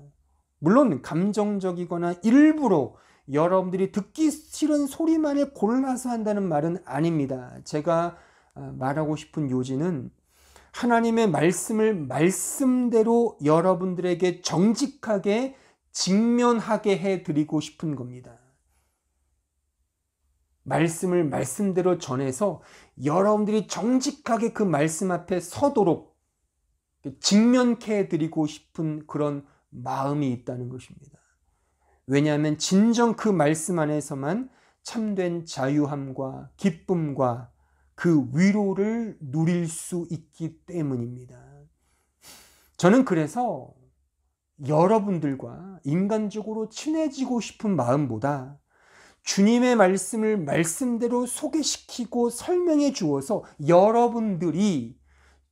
A: 물론 감정적이거나 일부러 여러분들이 듣기 싫은 소리만을 골라서 한다는 말은 아닙니다. 제가 말하고 싶은 요지는 하나님의 말씀을 말씀대로 여러분들에게 정직하게 직면하게 해드리고 싶은 겁니다. 말씀을 말씀대로 전해서 여러분들이 정직하게 그 말씀 앞에 서도록 직면케 해드리고 싶은 그런 마음이 있다는 것입니다. 왜냐하면 진정 그 말씀 안에서만 참된 자유함과 기쁨과 그 위로를 누릴 수 있기 때문입니다. 저는 그래서 여러분들과 인간적으로 친해지고 싶은 마음보다 주님의 말씀을 말씀대로 소개시키고 설명해 주어서 여러분들이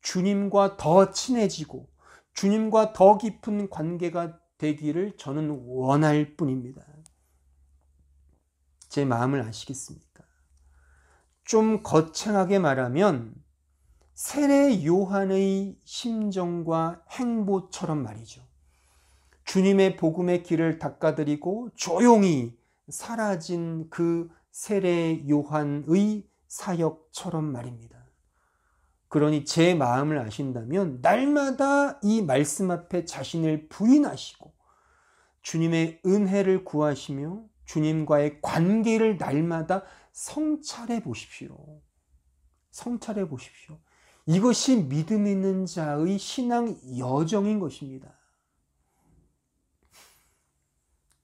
A: 주님과 더 친해지고 주님과 더 깊은 관계가 되기를 저는 원할 뿐입니다. 제 마음을 아시겠습니까? 좀 거창하게 말하면 세례 요한의 심정과 행보처럼 말이죠. 주님의 복음의 길을 닦아드리고 조용히 사라진 그 세례 요한의 사역처럼 말입니다. 그러니 제 마음을 아신다면 날마다 이 말씀 앞에 자신을 부인하시고 주님의 은혜를 구하시며 주님과의 관계를 날마다 성찰해 보십시오. 성찰해 보십시오. 이것이 믿음 있는 자의 신앙 여정인 것입니다.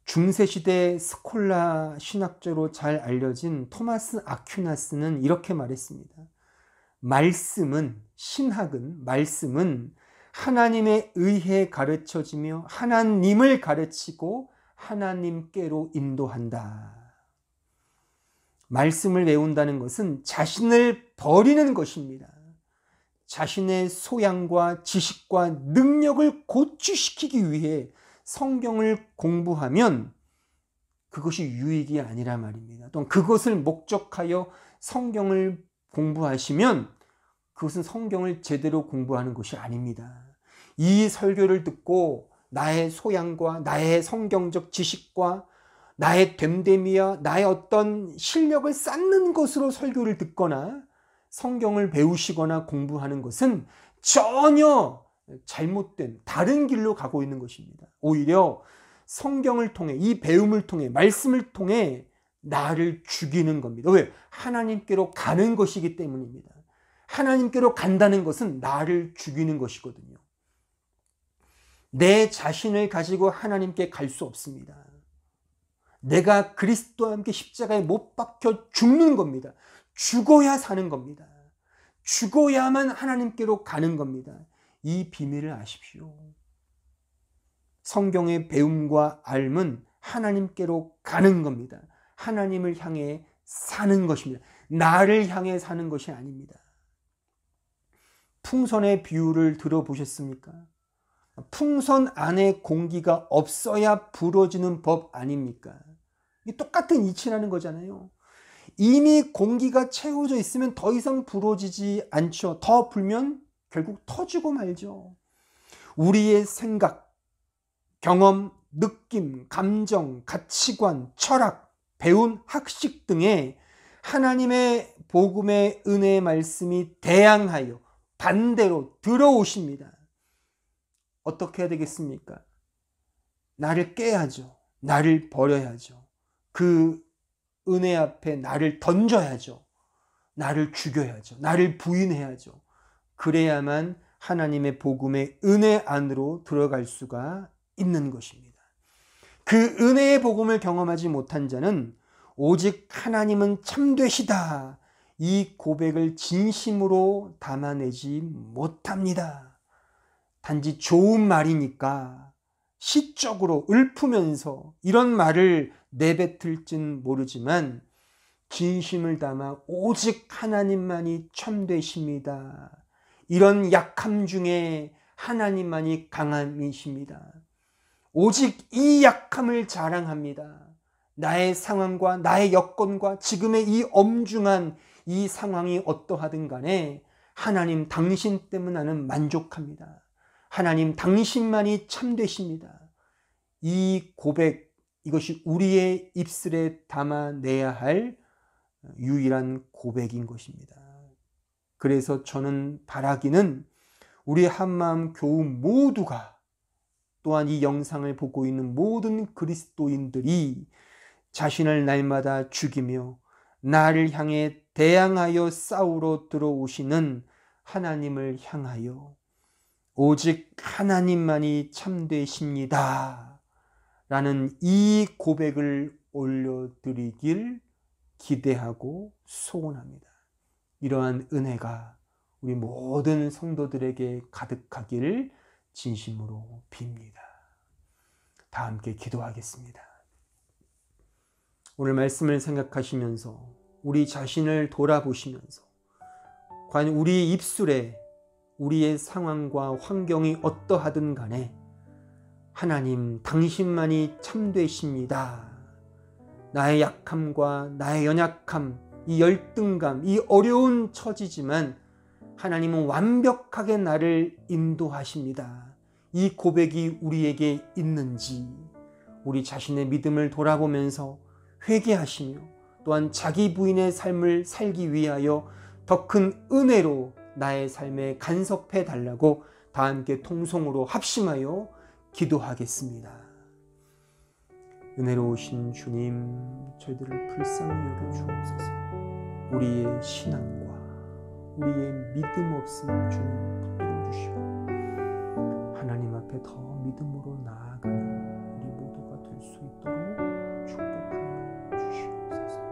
A: 중세시대 스콜라 신학자로 잘 알려진 토마스 아퀴나스는 이렇게 말했습니다. 말씀은, 신학은, 말씀은 하나님에 의해 가르쳐지며 하나님을 가르치고 하나님께로 인도한다. 말씀을 외운다는 것은 자신을 버리는 것입니다. 자신의 소양과 지식과 능력을 고취시키기 위해 성경을 공부하면 그것이 유익이 아니라 말입니다. 또는 그것을 목적하여 성경을 공부하시면 그것은 성경을 제대로 공부하는 것이 아닙니다. 이 설교를 듣고 나의 소양과 나의 성경적 지식과 나의 됨됨이와 나의 어떤 실력을 쌓는 것으로 설교를 듣거나 성경을 배우시거나 공부하는 것은 전혀 잘못된 다른 길로 가고 있는 것입니다. 오히려 성경을 통해, 이 배움을 통해, 말씀을 통해 나를 죽이는 겁니다. 왜? 하나님께로 가는 것이기 때문입니다. 하나님께로 간다는 것은 나를 죽이는 것이거든요. 내 자신을 가지고 하나님께 갈 수 없습니다. 내가 그리스도와 함께 십자가에 못 박혀 죽는 겁니다. 죽어야 사는 겁니다. 죽어야만 하나님께로 가는 겁니다. 이 비밀을 아십시오. 성경의 배움과 알은 하나님께로 가는 겁니다. 하나님을 향해 사는 것입니다. 나를 향해 사는 것이 아닙니다. 풍선의 비유를 들어보셨습니까? 풍선 안에 공기가 없어야 불어지는 법 아닙니까? 이게 똑같은 이치라는 거잖아요. 이미 공기가 채워져 있으면 더 이상 불어지지 않죠. 더 불면 결국 터지고 말죠. 우리의 생각, 경험, 느낌, 감정, 가치관, 철학, 배운 학식 등에 하나님의 복음의 은혜의 말씀이 대항하여 반대로 들어오십니다. 어떻게 해야 되겠습니까? 나를 깨야죠. 나를 버려야죠. 그 은혜 앞에 나를 던져야죠. 나를 죽여야죠. 나를 부인해야죠. 그래야만 하나님의 복음의 은혜 안으로 들어갈 수가 있는 것입니다. 그 은혜의 복음을 경험하지 못한 자는 오직 하나님은 참되시다, 이 고백을 진심으로 담아내지 못합니다. 단지 좋은 말이니까 시적으로 읊으면서 이런 말을 내뱉을진 모르지만 진심을 담아 오직 하나님만이 참되십니다, 이런 약함 중에 하나님만이 강함이십니다, 오직 이 약함을 자랑합니다. 나의 상황과 나의 여건과 지금의 이 엄중한 이 상황이 어떠하든 간에 하나님 당신 때문에 나는 만족합니다. 하나님 당신만이 참되십니다. 이 고백, 이것이 우리의 입술에 담아내야 할 유일한 고백인 것입니다. 그래서 저는 바라기는 우리 한마음 교우 모두가, 또한 이 영상을 보고 있는 모든 그리스도인들이 자신을 날마다 죽이며 나를 향해 대항하여 싸우러 들어오시는 하나님을 향하여 오직 하나님만이 참되십니다 라는 이 고백을 올려드리길 기대하고 소원합니다. 이러한 은혜가 우리 모든 성도들에게 가득하기를 진심으로 빕니다. 다 함께 기도하겠습니다. 오늘 말씀을 생각하시면서 우리 자신을 돌아보시면서 과연 우리 입술에 우리의 상황과 환경이 어떠하든 간에 하나님 당신만이 참되십니다. 나의 약함과 나의 연약함, 이 열등감, 이 어려운 처지지만 하나님은 완벽하게 나를 인도하십니다. 이 고백이 우리에게 있는지 우리 자신의 믿음을 돌아보면서 회개하시며 또한 자기 부인의 삶을 살기 위하여 더 큰 은혜로 나의 삶에 간섭해 달라고 다 함께 통성으로 합심하여 기도하겠습니다. 은혜로우신 주님, 저희들을 불쌍히 여겨 주옵소서. 우리의 신앙과 우리의 믿음 없음 주님 붙들어 주시고 하나님 앞에 더 믿음으로 나아가는 우리 모두가 될 수 있도록 축복하여 주시옵소서.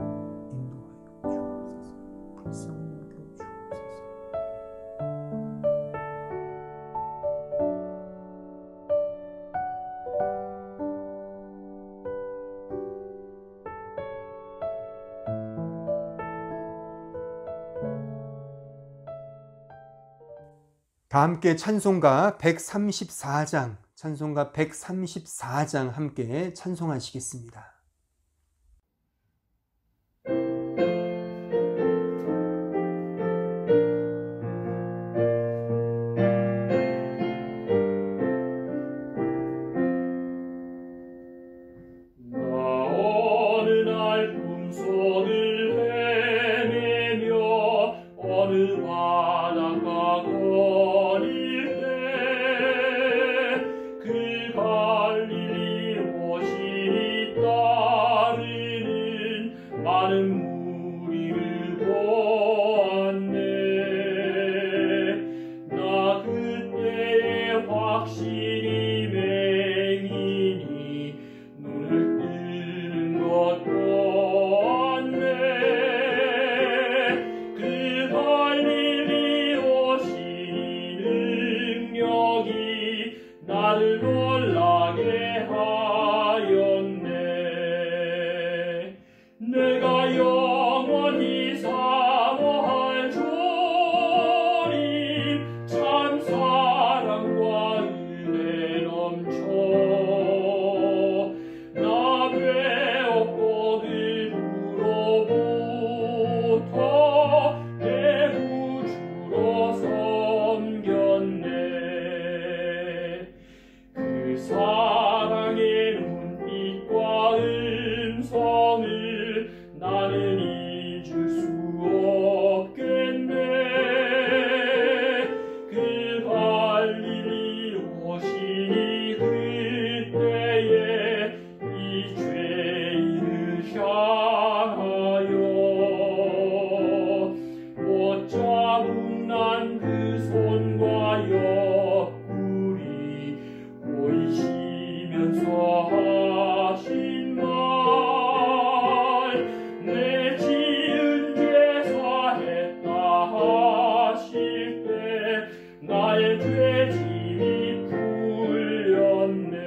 A: 인도하여 주옵소서. 불쌍히 여겨 주옵소서. 다 함께 찬송가 134장 함께 찬송하시겠습니다.
B: 어느 날 꿈속을 헤매며 어느 바닷가 거릴 때 그 갈릴리 오시니 따르는 많은 무리를 보았네. 나 그때에 확신이 맹이니 눈을 뜨는 것 보았네. 그 갈릴리 오시니 능력이 나를 놀라게 하였네. 내가 영원히 사모할 주님 참 사랑과 은혜 넘쳐 나 되었고 그로부터 내 구주로 섬겼네. 그 사랑의 눈빛과 음성을 나는 잊을 수 없겠네. 그 갈릴리 오시니 그때에 이 죄인을 향하여 못잡은 난 그 손과 옆구리 보이시면서 하신 말 내 지은 죄 사했다 하실 때 나의 죄짐이 풀렸네.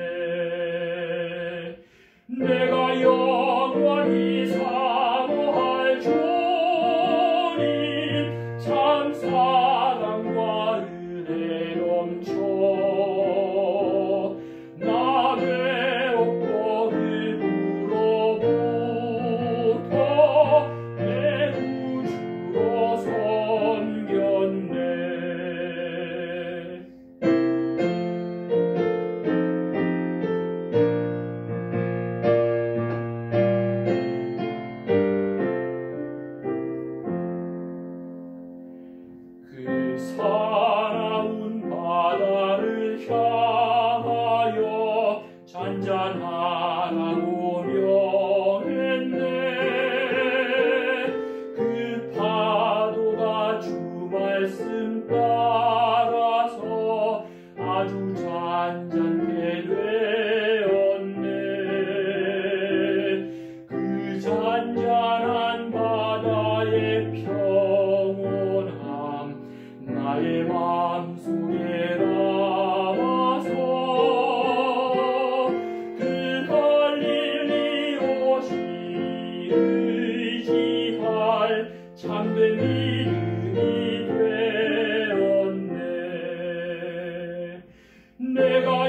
B: 내가 영원히 사모할 주님 참 사랑과 은혜 넘쳐 나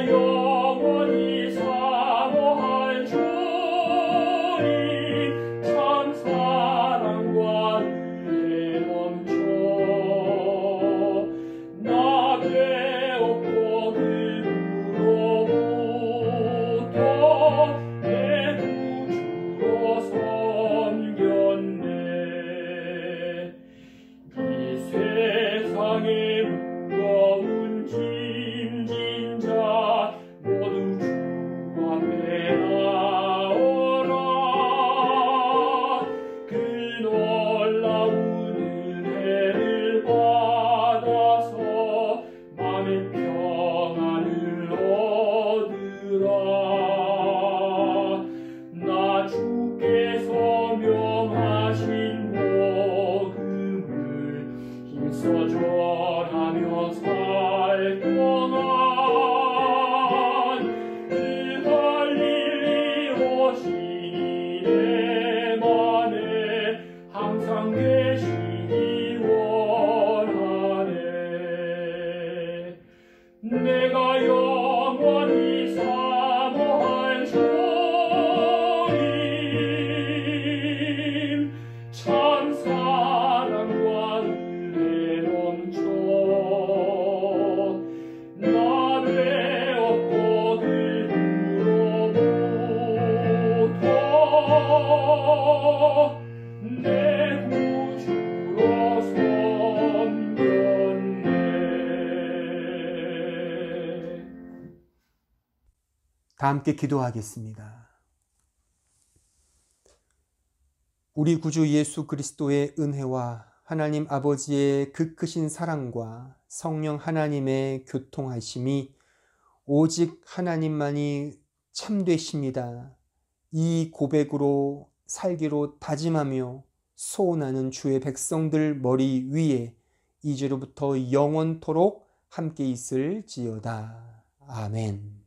B: 내가 영원히 사모할 주님 참 사랑과 은혜 넘쳐 나 배웠고 그로부터 내 구주로 섬겼네. 이 세상의 무거운 짐진 자 모두 주 앞에 나오라. 그 놀라운 은혜를 받아서 마음의 평안을 얻으라. 나 주께서 명하신 복음을 힘써 전하며 살 동안 그 갈릴리 오신 이의 맘에 항상 계시기 원하네. 내가 영원히 사모할 주님 참 사랑과 은혜 넘쳐 나 배웠고 그로부터 내 구주로 섬겼네.
A: 다 함께 기도하겠습니다. 우리 구주 예수 그리스도의 은혜와 하나님 아버지의 그 크신 사랑과 성령 하나님의 교통하심이 오직 하나님만이 참되십니다. 이 고백으로 살기로 다짐하며 소원하는 주의 백성들 머리 위에 이제로부터 영원토록 함께 있을지어다. 아멘.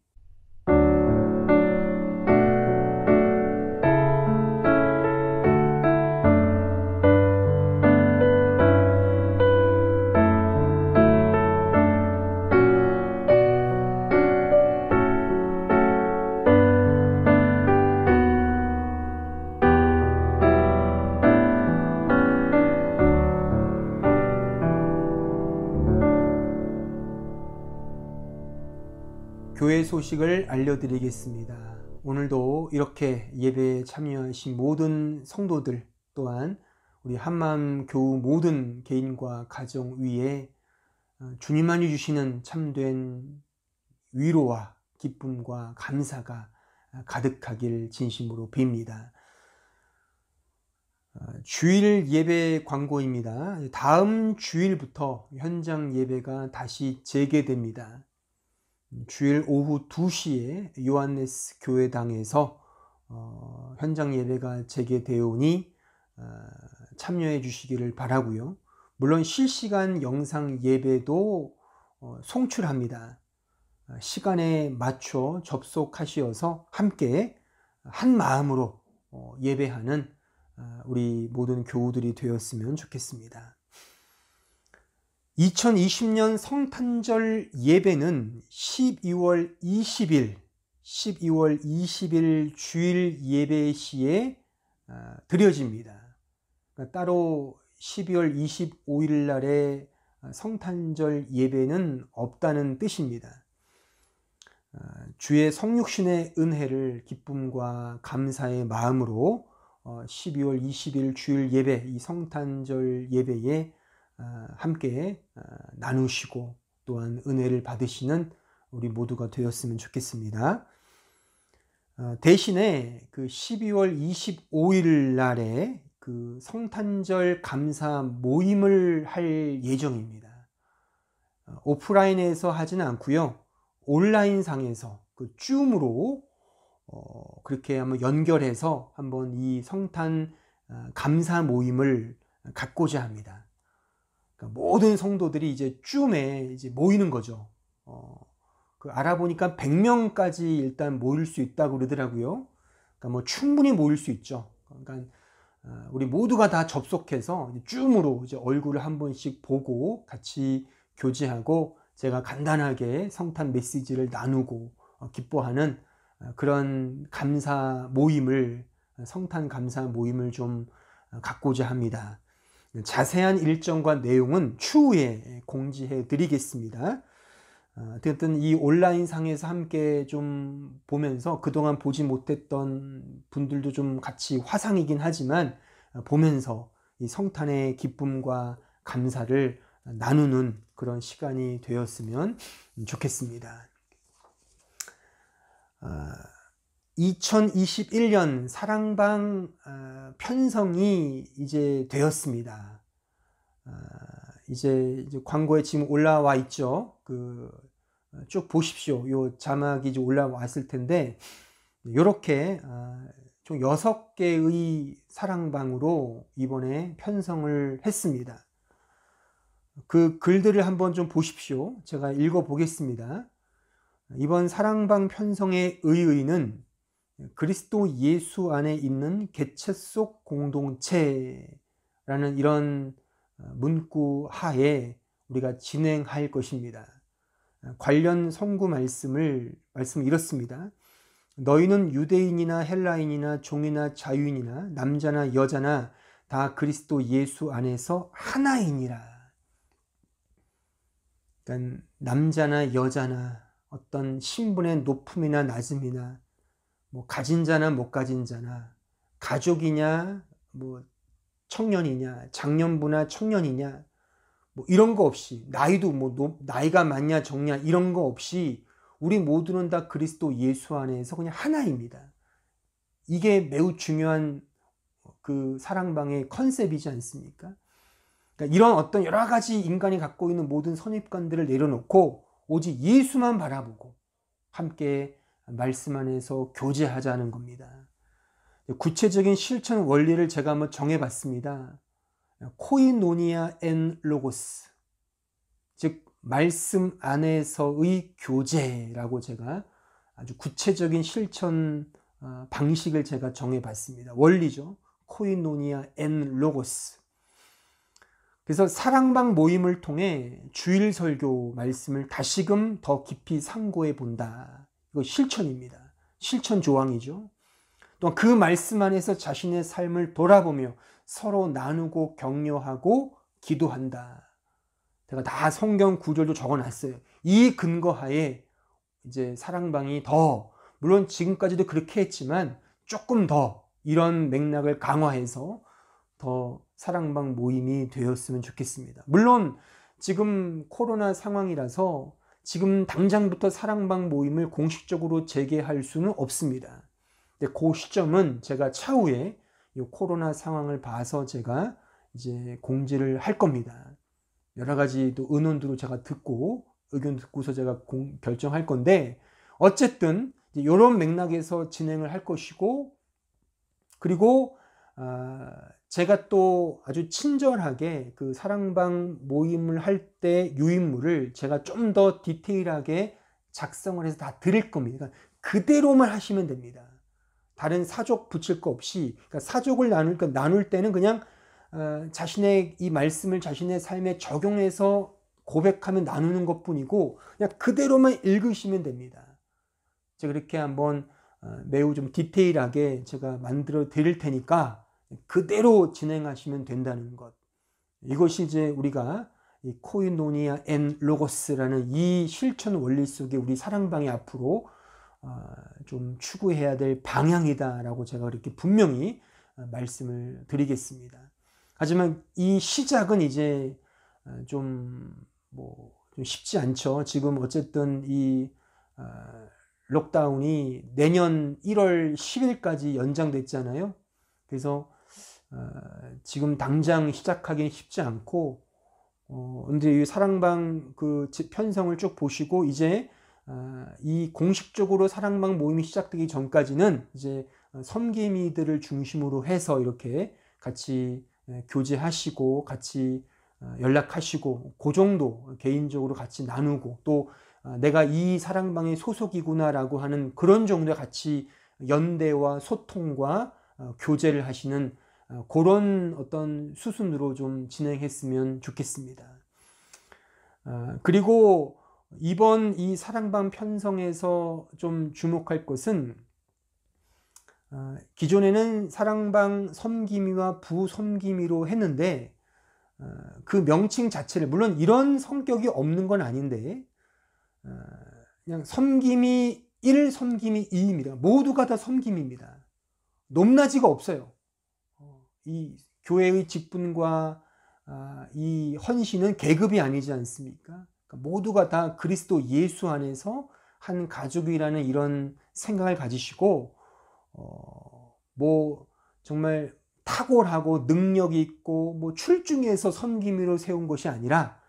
A: 교회 소식을 알려드리겠습니다. 오늘도 이렇게 예배에 참여하신 모든 성도들 또한 우리 한마음 교우 모든 개인과 가정 위에 주님만이 주시는 참된 위로와 기쁨과 감사가 가득하길 진심으로 빕니다. 주일 예배 광고입니다. 다음 주일부터 현장 예배가 다시 재개됩니다. 주일 오후 2시에 요한네스 교회당에서 현장 예배가 재개되오니 참여해 주시기를 바라고요. 물론 실시간 영상 예배도 송출합니다. 시간에 맞춰 접속하시어서 함께 한 마음으로 예배하는 우리 모든 교우들이 되었으면 좋겠습니다. 2020년 성탄절 예배는 12월 20일 주일 예배 시에 드려집니다. 그러니까 따로 12월 25일 날에 성탄절 예배는 없다는 뜻입니다. 주의 성육신의 은혜를 기쁨과 감사의 마음으로 12월 20일 주일 예배, 이 성탄절 예배에 함께 나누시고 또한 은혜를 받으시는 우리 모두가 되었으면 좋겠습니다. 대신에 그 12월 25일 날에 그 성탄절 감사 모임을 할 예정입니다. 오프라인에서 하지는 않고요. 온라인 상에서 그 줌으로 그렇게 한번 연결해서 한번 이 성탄 감사 모임을 갖고자 합니다. 그러니까 모든 성도들이 이제 줌에 이제 모이는 거죠. 그 알아보니까 100명까지 일단 모일 수 있다고 그러더라고요. 그러니까 뭐 충분히 모일 수 있죠. 그러니까 우리 모두가 다 접속해서 줌으로 이제 얼굴을 한 번씩 보고 같이 교제하고 제가 간단하게 성탄 메시지를 나누고 기뻐하는 그런 감사 모임을, 성탄 감사 모임을 좀 갖고자 합니다. 자세한 일정과 내용은 추후에 공지해 드리겠습니다. 어쨌든 이 온라인 상에서 함께 좀 보면서 그동안 보지 못했던 분들도 좀 같이 화상이긴 하지만 보면서 이 성탄의 기쁨과 감사를 나누는 그런 시간이 되었으면 좋겠습니다. 2021년 사랑방 편성이 이제 되었습니다. 이제 광고에 지금 올라와 있죠. 쭉 보십시오. 요 자막이 이제 올라왔을 텐데, 요렇게 총 6개의 사랑방으로 이번에 편성을 했습니다. 그 글들을 한번 좀 보십시오. 제가 읽어 보겠습니다. 이번 사랑방 편성의 의의는 그리스도 예수 안에 있는 개체 속 공동체라는 이런 문구 하에 우리가 진행할 것입니다. 관련 성구 말씀은 이렇습니다. 너희는 유대인이나 헬라인이나 종이나 자유인이나 남자나 여자나 다 그리스도 예수 안에서 하나이니라. 그러니까 남자나 여자나 어떤 신분의 높음이나 낮음이나 뭐 가진 자나 못 가진 자나 가족이냐 뭐 청년이냐 장년부나 청년이냐 뭐 이런 거 없이 나이도 뭐 나이가 많냐 적냐 이런 거 없이 우리 모두는 다 그리스도 예수 안에서 그냥 하나입니다. 이게 매우 중요한 그 사랑방의 컨셉이지 않습니까? 그러니까 이런 어떤 여러 가지 인간이 갖고 있는 모든 선입관들을 내려놓고 오직 예수만 바라보고 함께 말씀 안에서 교제하자는 겁니다. 구체적인 실천 원리를 제가 한번 정해봤습니다. 코이노니아 엔 로고스, 즉 말씀 안에서의 교제라고 제가 아주 구체적인 실천 방식을 제가 정해봤습니다. 원리죠. 코이노니아 엔 로고스. 그래서 사랑방 모임을 통해 주일 설교 말씀을 다시금 더 깊이 상고해 본다. 이거 실천입니다. 실천 조항이죠. 또한 그 말씀 안에서 자신의 삶을 돌아보며 서로 나누고 격려하고 기도한다. 제가 다 성경 구절도 적어놨어요. 이 근거하에 이제 사랑방이 더, 물론 지금까지도 그렇게 했지만 조금 더 이런 맥락을 강화해서 더 사랑방 모임이 되었으면 좋겠습니다. 물론 지금 코로나 상황이라서 지금 당장부터 사랑방 모임을 공식적으로 재개할 수는 없습니다. 근데 그 시점은 제가 차후에 이 코로나 상황을 봐서 제가 이제 공지를 할 겁니다. 여러 가지 또 의논들을 제가 듣고 의견 듣고서 제가 결정할 건데 어쨌든 이런 맥락에서 진행을 할 것이고, 그리고 제가 또 아주 친절하게 그 사랑방 모임을 할 때 유인물을 제가 좀 더 디테일하게 작성을 해서 다 드릴 겁니다. 그러니까 그대로만 하시면 됩니다. 다른 사족 붙일 거 없이, 그러니까 사족을 나눌 때는 그냥 자신의 이 말씀을 자신의 삶에 적용해서 고백하면 나누는 것 뿐이고 그냥 그대로만 읽으시면 됩니다. 제가 그렇게 한번 매우 좀 디테일하게 제가 만들어 드릴 테니까 그대로 진행하시면 된다는 것. 이것이 이제 우리가 이 코이노니아 엔 로고스라는 이 실천 원리 속에 우리 사랑방이 앞으로 좀 추구해야 될 방향이다라고 제가 그렇게 분명히 말씀을 드리겠습니다. 하지만 이 시작은 이제 좀 쉽지 않죠. 지금 어쨌든 이 록다운이 내년 1월 10일까지 연장됐잖아요. 그래서 지금 당장 시작하기는 쉽지 않고, 근데 이 사랑방 그 편성을 쭉 보시고 이제 이 공식적으로 사랑방 모임이 시작되기 전까지는 이제 섬김이들을 중심으로 해서 이렇게 같이 교제하시고 같이 연락하시고 그 정도 개인적으로 같이 나누고 또 내가 이 사랑방의 소속이구나라고 하는 그런 정도의 같이 연대와 소통과 교제를 하시는 그런 어떤 수순으로 좀 진행했으면 좋겠습니다. 그리고 이번 이 사랑방 편성에서 좀 주목할 것은 기존에는 사랑방 섬김이와 부섬김이로 했는데 그 명칭 자체를, 물론 이런 성격이 없는 건 아닌데 그냥 섬김이 1, 섬김이 2입니다. 모두가 다 섬김입니다. 높낮이가 없어요. 이 교회의 직분과 이 헌신은 계급이 아니지 않습니까? 그러니까 모두가 다 그리스도 예수 안에서 한 가족이라는 이런 생각을 가지시고 뭐 정말 탁월하고 능력이 있고 뭐 출중해서 섬김으로 세운 것이 아니라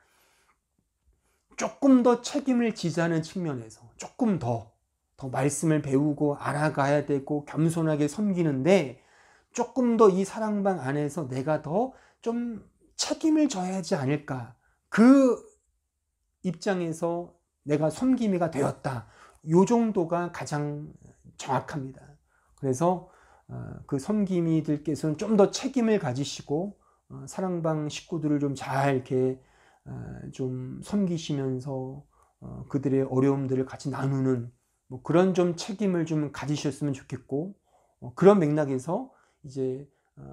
A: 조금 더 책임을 지자는 측면에서 조금 더 말씀을 배우고 알아가야 되고 겸손하게 섬기는데 조금 더 이 사랑방 안에서 내가 더 좀 책임을 져야 하지 않을까, 그 입장에서 내가 섬김이가 되었다, 요 정도가 가장 정확합니다. 그래서 그 섬김이들께서는 좀 더 책임을 가지시고 사랑방 식구들을 좀 잘 이렇게 좀 섬기시면서 그들의 어려움들을 같이 나누는 뭐 그런 좀 책임을 좀 가지셨으면 좋겠고, 그런 맥락에서 이제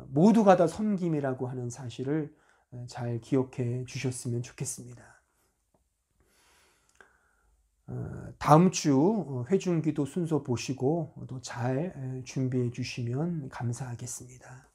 A: 모두가 다 섬김이라고 하는 사실을 잘 기억해 주셨으면 좋겠습니다. 다음 주 회중기도 순서 보시고 또 잘 준비해 주시면 감사하겠습니다.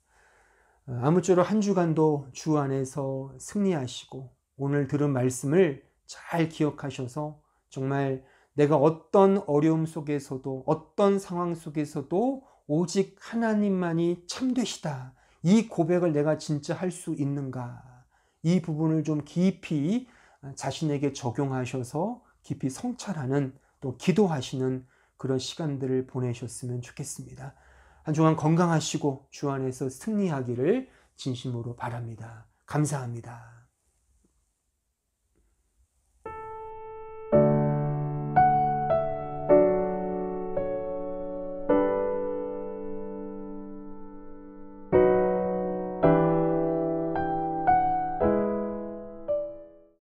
A: 아무쪼록 한 주간도 주 안에서 승리하시고 오늘 들은 말씀을 잘 기억하셔서 정말 내가 어떤 어려움 속에서도 어떤 상황 속에서도 오직 하나님만이 참되시다, 이 고백을 내가 진짜 할 수 있는가, 이 부분을 좀 깊이 자신에게 적용하셔서 깊이 성찰하는, 또 기도하시는 그런 시간들을 보내셨으면 좋겠습니다. 한 주간 건강하시고 주 안에서 승리하기를 진심으로 바랍니다. 감사합니다.